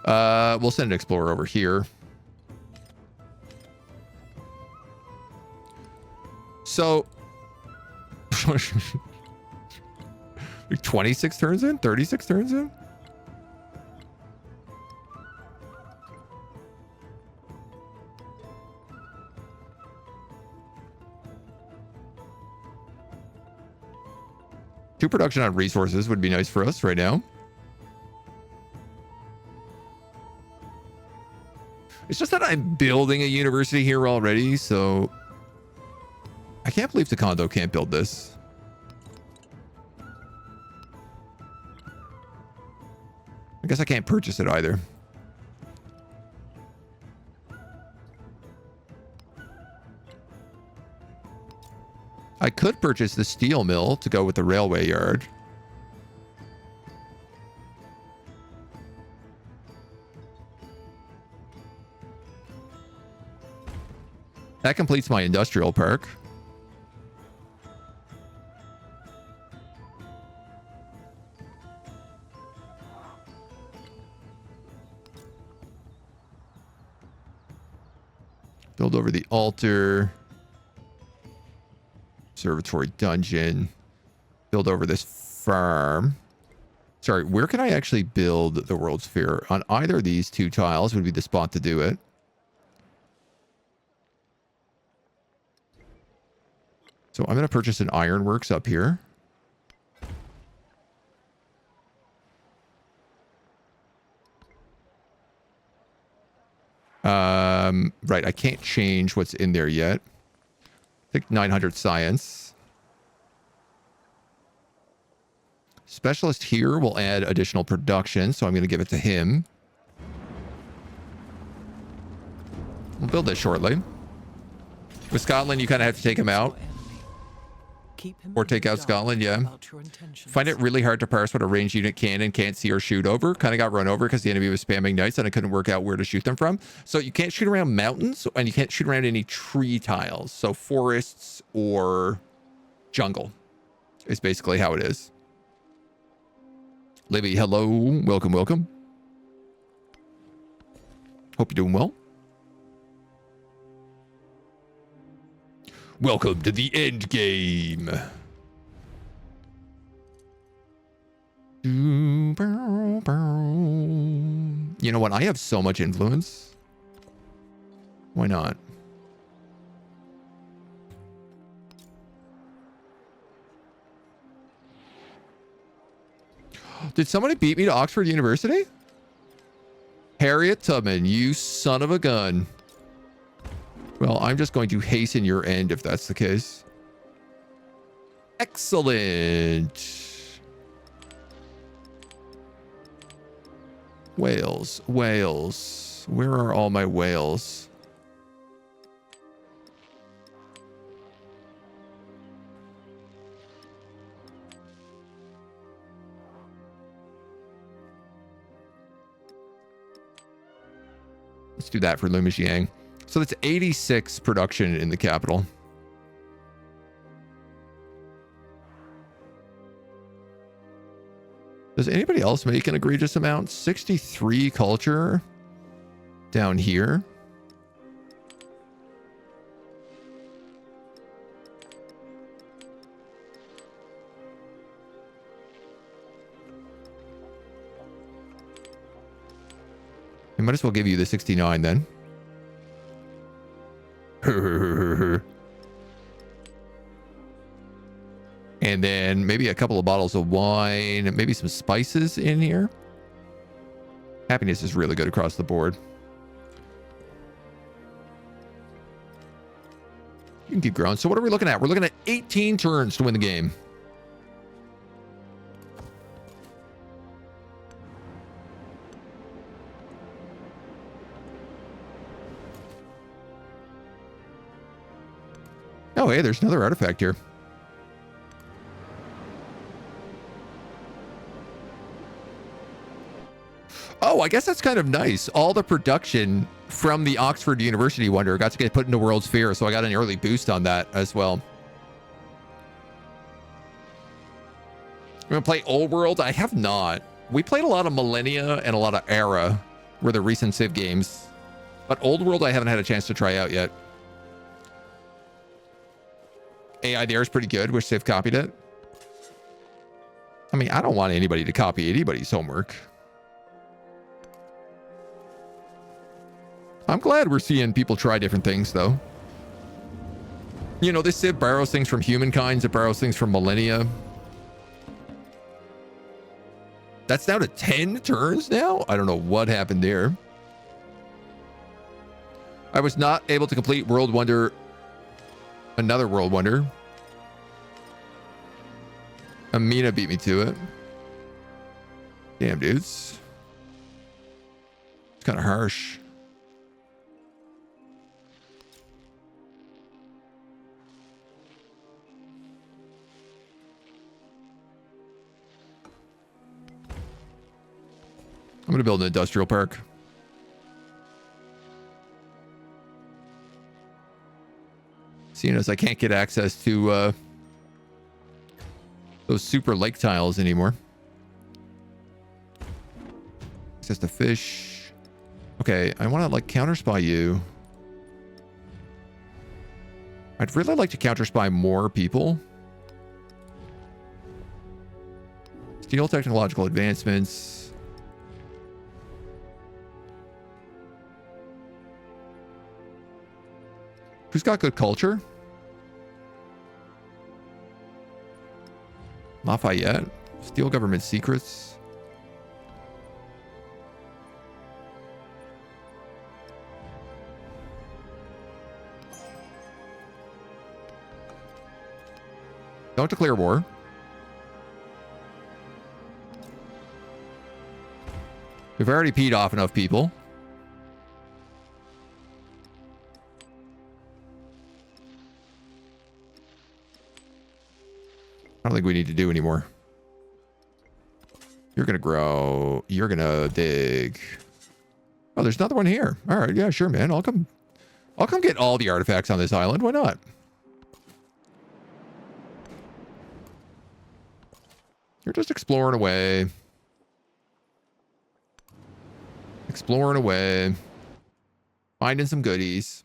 We'll send an explorer over here. So, 26 turns in? 36 turns in? 2 production on resources would be nice for us right now. It's just that I'm building a university here already, so I can't believe Taekwondo can't build this. I guess I can't purchase it either. I could purchase the steel mill to go with the railway yard. That completes my industrial park. Build over the altar. Observatory dungeon. Build over this farm. Sorry, where can I actually build the World's Fair? On either of these 2 tiles would be the spot to do it. So I'm going to purchase an ironworks up here. Right, I can't change what's in there yet. I think 900 science. Specialist here will add additional production, so I'm going to give it to him. We'll build this shortly. With Scotland, you kind of have to take him out. Or take out Scotland, yeah. Find it really hard to parse what a ranged unit can and can't see or shoot over. Kind of got run over because the enemy was spamming knights and I couldn't work out where to shoot them from. So you can't shoot around mountains and you can't shoot around any tree tiles. So forests or jungle is basically how it is. Livy, hello. Welcome, welcome. Hope you're doing well. Welcome to the end game. You know what? I have so much influence. Why not? Did somebody beat me to Oxford University? Harriet Tubman, you son of a gun. Well, I'm just going to hasten your end if that's the case. Excellent. Wales, Wales. Where are all my whales? Let's do that for Lumijiang. So that's 86 production in the capital. Does anybody else make an egregious amount? 63 culture down here. I might as well give you the 69 then. And then maybe a couple of bottles of wine, maybe some spices in here. Happiness is really good across the board. You can keep growing. So what are we looking at? We're looking at 18 turns to win the game. Oh, hey, there's another artifact here. Oh, I guess that's kind of nice. All the production from the Oxford University Wonder got to get put into World's Fair, so I got an early boost on that as well. I'm going to play Old World. I have not. We played a lot of Millennia and a lot of Era, were the recent Civ games. But Old World I haven't had a chance to try out yet. AI there is pretty good. Wish Civ copied it. I mean, I don't want anybody to copy anybody's homework. I'm glad we're seeing people try different things, though. You know, this Civ borrows things from Humankind. It borrows things from Millennia. That's down to 10 turns now? I don't know what happened there. I was not able to complete World Wonder. Another World Wonder. Amina beat me to it. Damn, dudes. It's kind of harsh. I'm going to build an industrial park. Seeing as I can't get access to those super lake tiles anymore. Access to fish. Okay, I want to like counter spy you. I'd really like to counter spy more people. Steel technological advancements. Who's got good culture? Lafayette. Steal government secrets. Don't declare war. We've already peed off enough people. I don't think we need to do anymore. You're going to grow. You're going to dig. Oh, there's another one here. All right. Yeah, sure, man. I'll come get all the artifacts on this island. Why not? You're just exploring away. Exploring away. Finding some goodies.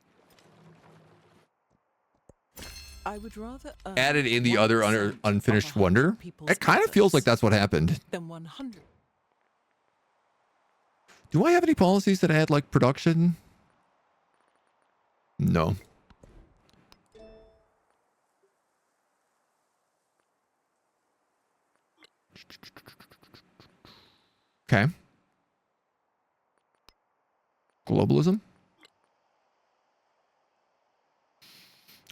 I would rather added in the other unfinished wonder. It kind of feels like that's what happened. Than 100. Do I have any policies that add like production? No. Okay. Globalism.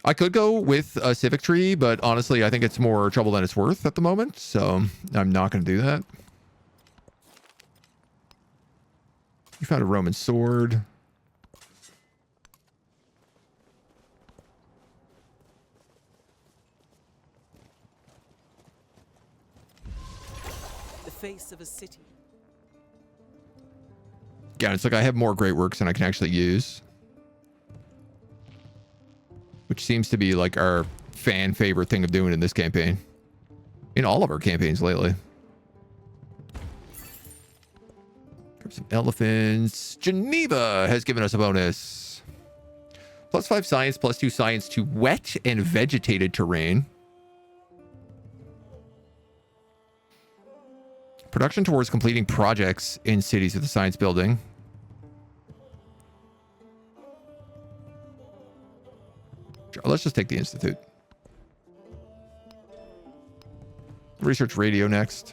I could go with a civic tree, but honestly, I think it's more trouble than it's worth at the moment, so I'm not going to do that. You found a Roman sword. The face of a city. Yeah, it's like I have more great works than I can actually use. Which seems to be like our fan favorite thing of doing in this campaign. In all of our campaigns lately. Grab some elephants. Geneva has given us a bonus. +5 science, +2 science to wet and vegetated terrain. Production towards completing projects in cities with the science building. Let's just take the Institute. Research radio next.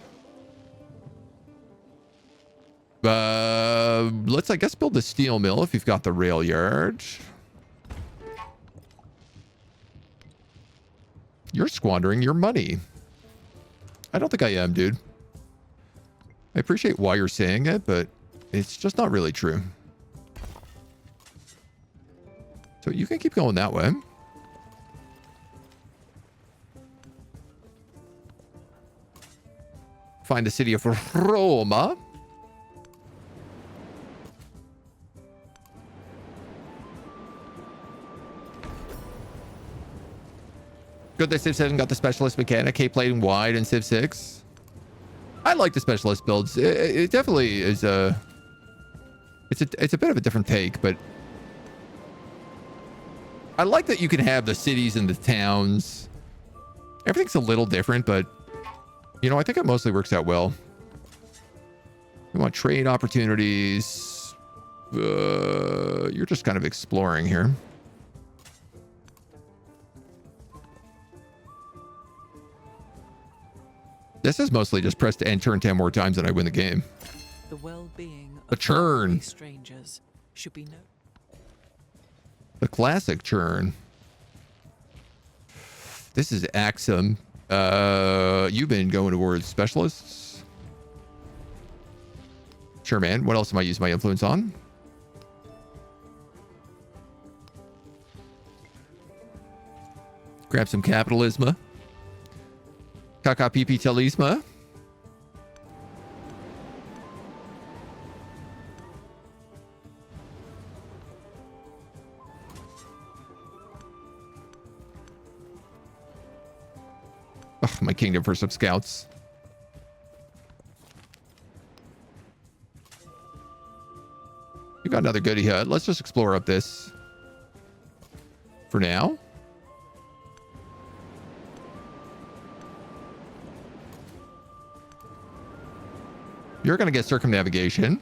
Let's, I guess, build the steel mill if you've got the rail yard. You're squandering your money. I don't think I am, dude. I appreciate why you're saying it, but it's just not really true. So you can keep going that way. Find the city of Roma. Good that Civ 7 got the specialist mechanic, K-plating wide in Civ 6. I like the specialist builds. It definitely is a... It's a bit of a different take, but... I like that you can have the cities and the towns. Everything's a little different, but... You know, I think it mostly works out well. We want trade opportunities. You're just kind of exploring here. This is mostly just press to end turn 10 more times and I win the game. The well-being The of churn. faraway strangers should be known. The classic churn. This is Axum. You've been going towards specialists. Sure, man. What else am I using my influence on? Grab some capitalism. Kaka pipi telisma. Ugh, my kingdom for some scouts. You got another goodie hut. Let's just explore up this for now. You're going to get circumnavigation.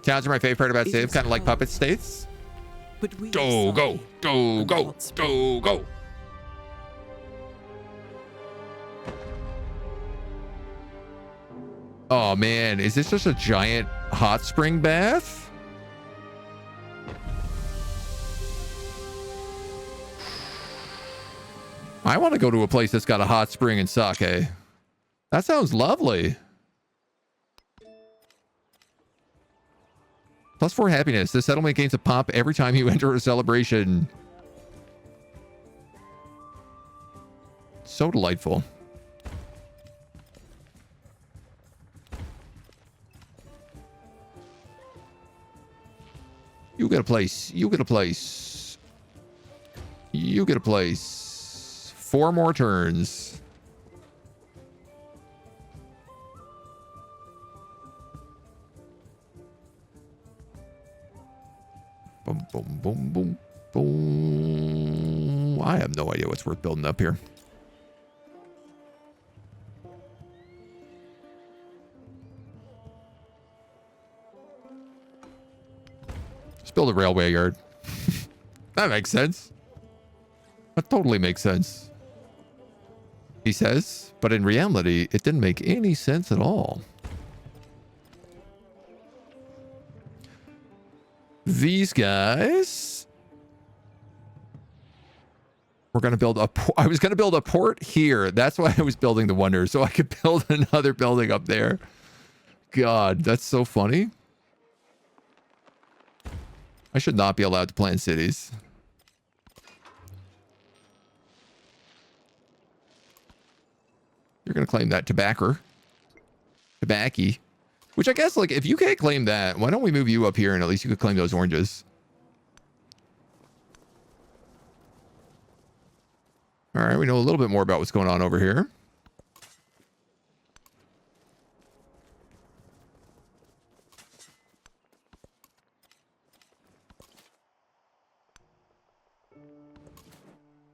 Towns are my favorite part about Civ, kind of like puppet states. But we Go, go, go, go, go, go. Oh man, is this just a giant hot spring bath? I want to go to a place that's got a hot spring and sake. That sounds lovely. +4 happiness. The settlement gains a pop every time you enter a celebration. So delightful. You get a place. You get a place. You get a place. 4 more turns. Boom, boom, boom, boom, boom. I have no idea what's worth building up here. Just build a railway yard. That makes sense. That totally makes sense. He says, but in reality, it didn't make any sense at all. These guys. We're going to build a I was going to build a port here. That's why I was building the Wonder, so I could build another building up there. God, that's so funny. I should not be allowed to plan cities. You're going to claim that tobacco. Tobacco. Which I guess, like, if you can't claim that, why don't we move you up here and at least you could claim those oranges? All right, we know a little bit more about what's going on over here.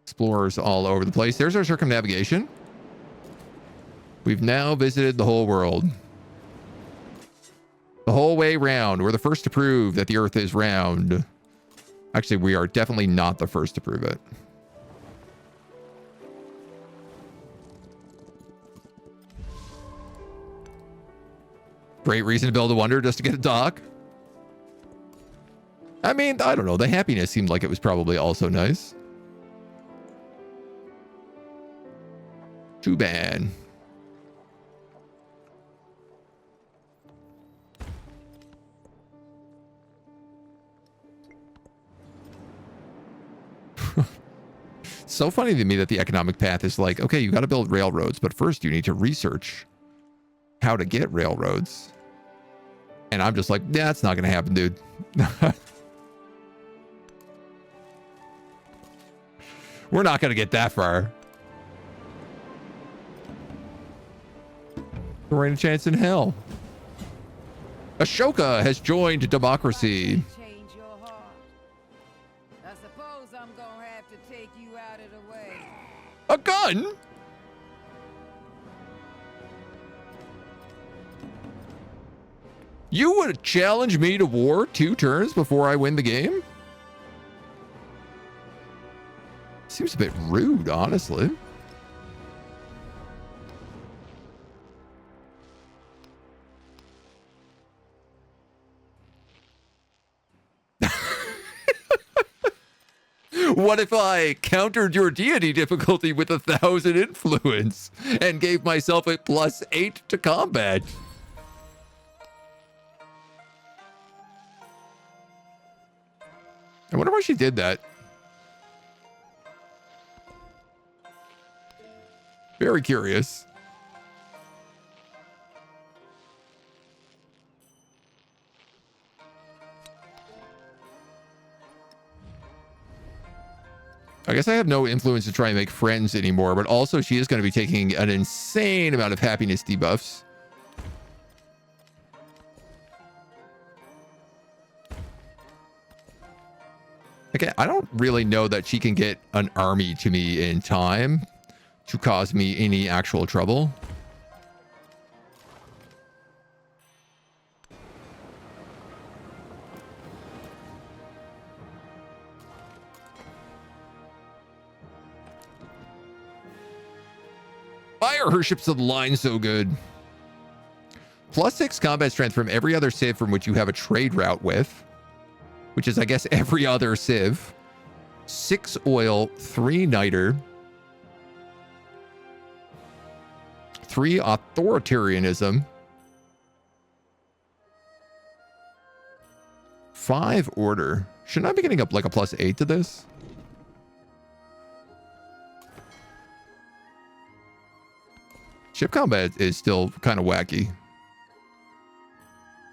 Explorers all over the place. There's our circumnavigation. We've now visited the whole world. The whole way round. We're the first to prove that the Earth is round. Actually, we are definitely not the first to prove it. Great reason to build a Wonder just to get a dock. I mean, I don't know. The happiness seemed like it was probably also nice. Too bad. So funny to me that the economic path is like, okay, you got to build railroads, but first you need to research how to get railroads. And I'm just like, yeah, it's not going to happen, dude. We're not going to get that far. There ain't a chance in hell. Ashoka has joined democracy. A gun? You would challenge me to war 2 turns before I win the game? Seems a bit rude, honestly. What if I countered your deity difficulty with 1,000 influence and gave myself a +8 to combat? I wonder why she did that. Very curious. I guess I have no influence to try and make friends anymore, but also she is going to be taking an insane amount of happiness debuffs. Okay, I don't really know that she can get an army to me in time to cause me any actual trouble. Why are her ships to the line so good? +6 combat strength from every other civ from which you have a trade route with, which is, I guess, every other civ. 6 oil, 3 niter, 3 authoritarianism, 5 order. Shouldn't I be getting up like a +8 to this? Ship combat is still kind of wacky.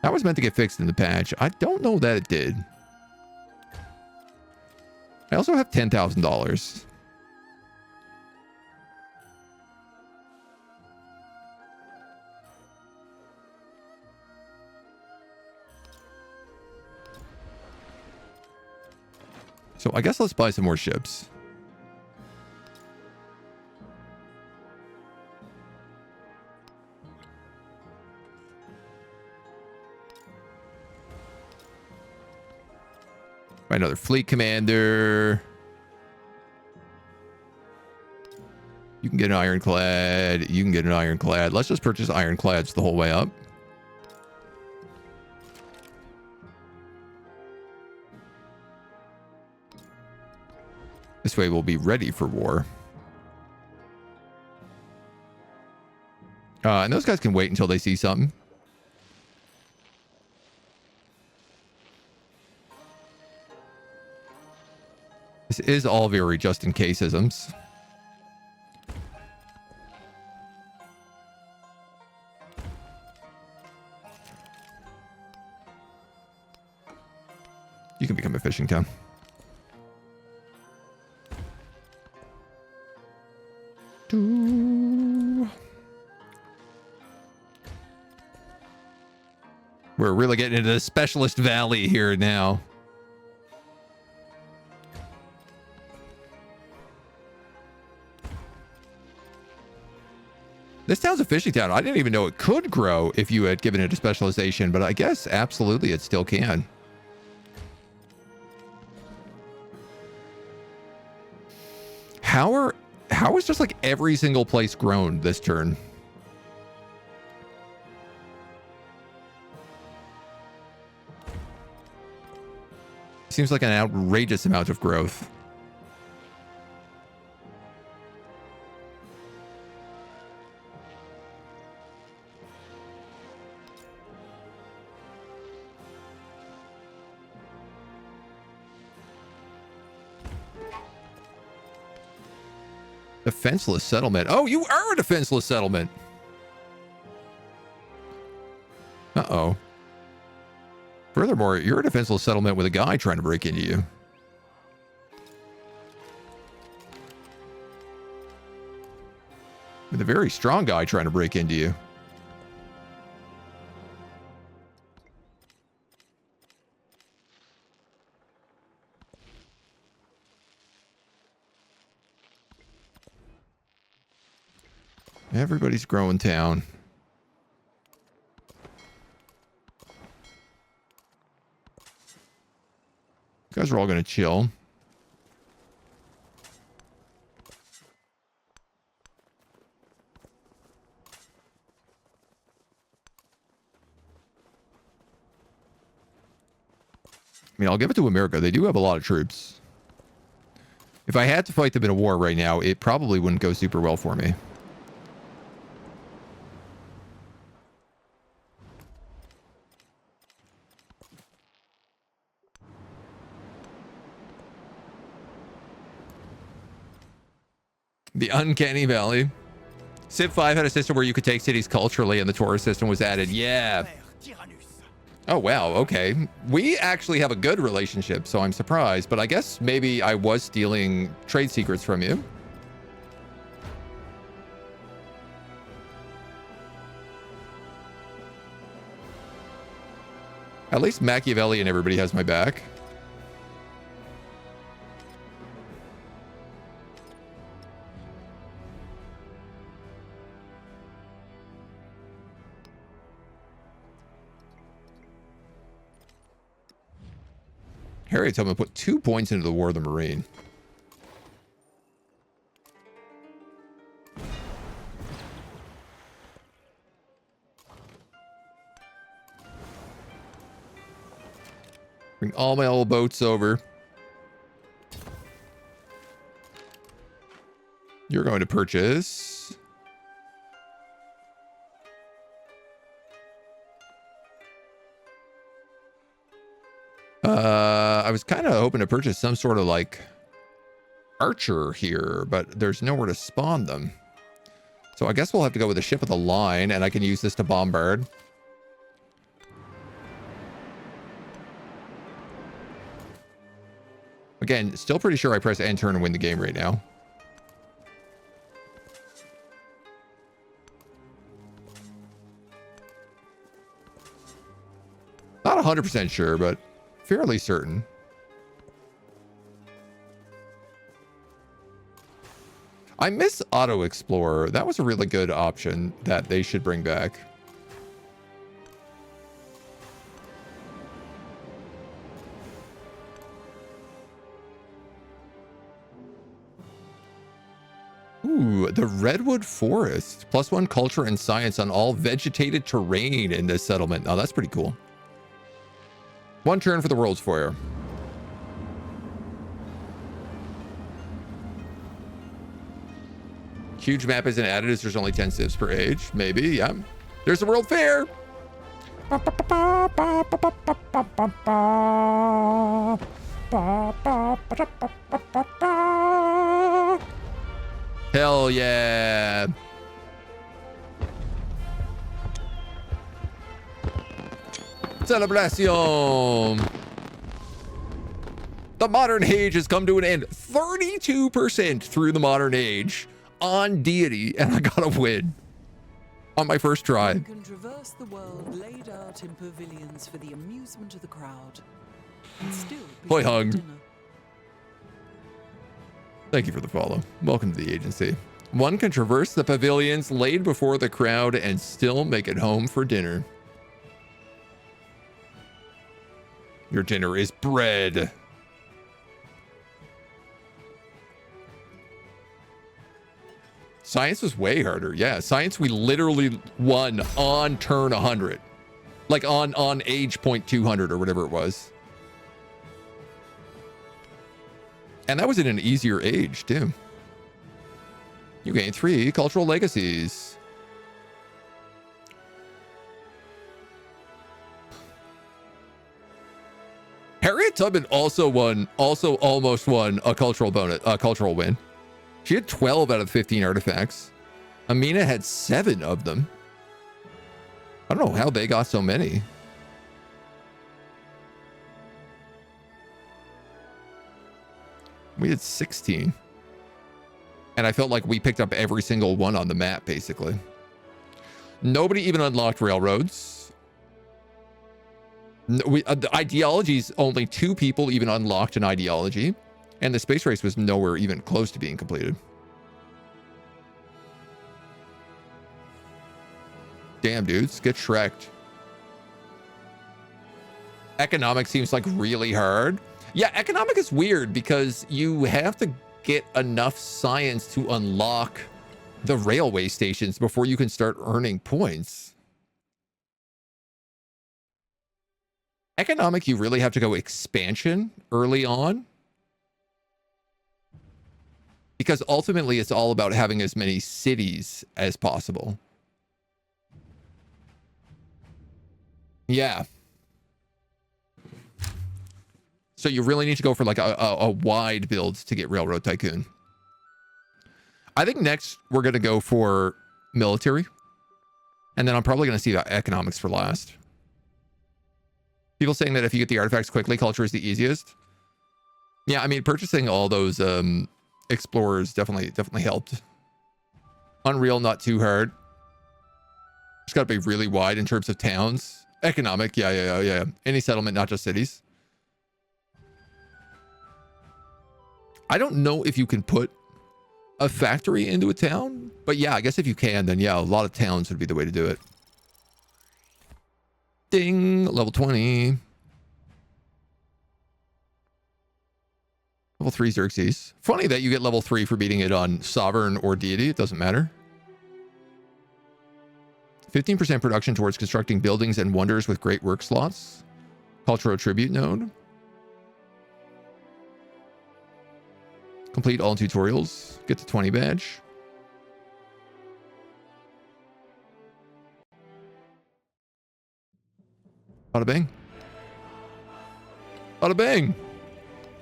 That was meant to get fixed in the patch. I don't know that it did. I also have $10,000. So I guess let's buy some more ships. Buy another fleet commander. You can get an ironclad. You can get an ironclad. Let's just purchase ironclads the whole way up. This way we'll be ready for war. And those guys can wait until they see something. This is all very just in case-isms. You can become a fishing town. We're really getting into the specialist valley here now. This town's a fishing town. I didn't even know it could grow if you had given it a specialization, but I guess absolutely it still can. How is just like every single place grown this turn? Seems like an outrageous amount of growth. Defenseless settlement. Oh, you are a defenseless settlement. Uh-oh. Furthermore, you're a defenseless settlement with a guy trying to break into you. With a very strong guy trying to break into you. Everybody's growing town. You guys are all going to chill. mean, I'll give it to America. They do have a lot of troops. If I had to fight them in a war right now, it probably wouldn't go super well for me. The Uncanny Valley. Civ 5 had a system where you could take cities culturally and the tourist system was added. Yeah. Oh, wow. Okay. We actually have a good relationship, so I'm surprised. But I guess maybe I was stealing trade secrets from you. At least Machiavelli and everybody has my back. Harry told me to put 2 points into the War of the Marine. Bring all my old boats over. You're going to purchase. I was kind of hoping to purchase some sort of like archer here, but there's nowhere to spawn them. So I guess we'll have to go with a ship of the line, and I can use this to bombard. Again, still pretty sure I press end turn and win the game right now. Not 100% sure, but fairly certain. I miss Auto Explorer. That was a really good option that they should bring back. Ooh, the Redwood Forest. +1 culture and science on all vegetated terrain in this settlement. Oh, that's pretty cool. 1 turn for the World's Foyer. Huge map isn't added as there's only 10 civs per age. Maybe, yeah. There's the World Fair. Hell yeah. Celebration. The modern age has come to an end. 32% through the modern age on deity, and I got a win on my first try. You can traverse the world laid out in pavilions for the amusement of the crowd, and still be Boy at hung. dinner. Thank you for the follow. Welcome to the agency. One can traverse the pavilions laid before the crowd and still make it home for dinner. Your dinner is bread. Science was way harder. Yeah, science we literally won on turn 100. Like on age point 200 or whatever it was. And that was in an easier age, too. You gain 3 cultural legacies. Harriet Tubman also almost won a cultural win. She had 12 out of 15 artifacts. Amina had 7 of them. I don't know how they got so many. We had 16. And I felt like we picked up every single one on the map, basically. Nobody even unlocked railroads. The ideologies, only 2 people even unlocked an ideology. And the space race was nowhere even close to being completed. Damn, dudes, get Shrek'd. Economic seems like really hard. Yeah, economic is weird because you have to get enough science to unlock the railway stations before you can start earning points. Economic, you really have to go expansion early on. Because ultimately, it's all about having as many cities as possible. Yeah. So you really need to go for like a wide build to get Railroad Tycoon. I think next we're going to go for military. And then I'm probably going to see economics for last. People saying that if you get the artifacts quickly, culture is the easiest. Yeah, I mean, purchasing all those explorers definitely helped. Unreal, not too hard. Just got to be really wide in terms of towns. Economic, yeah. Any settlement, not just cities. I don't know if you can put a factory into a town, but yeah, I guess if you can, then yeah, a lot of towns would be the way to do it. Ding, level 20. Level 3 Xerxes. Funny that you get level 3 for beating it on Sovereign or Deity. It doesn't matter. 15% production towards constructing buildings and wonders with great work slots. Cultural Tribute node. Complete all tutorials. Get to 20 badge. Bada bang. Bada bang.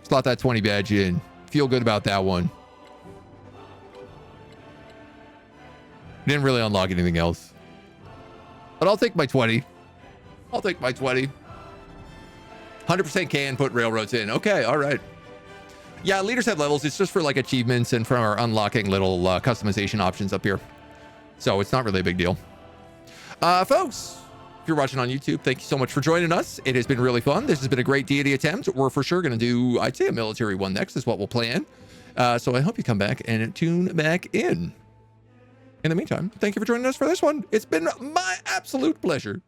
Slot that 20 badge in. Feel good about that one. Didn't really unlock anything else. But I'll take my 20. I'll take my 20. 100% can put railroads in. Okay, all right. Yeah, leaders have levels. It's just for like achievements and for our unlocking little customization options up here. So it's not really a big deal. Folks, if you're watching on YouTube, thank you so much for joining us. It has been really fun. This has been a great deity attempt. We're for sure going to do, I'd say a military one next is what we'll plan. So I hope you come back and tune back in. In the meantime, thank you for joining us for this one. It's been my absolute pleasure.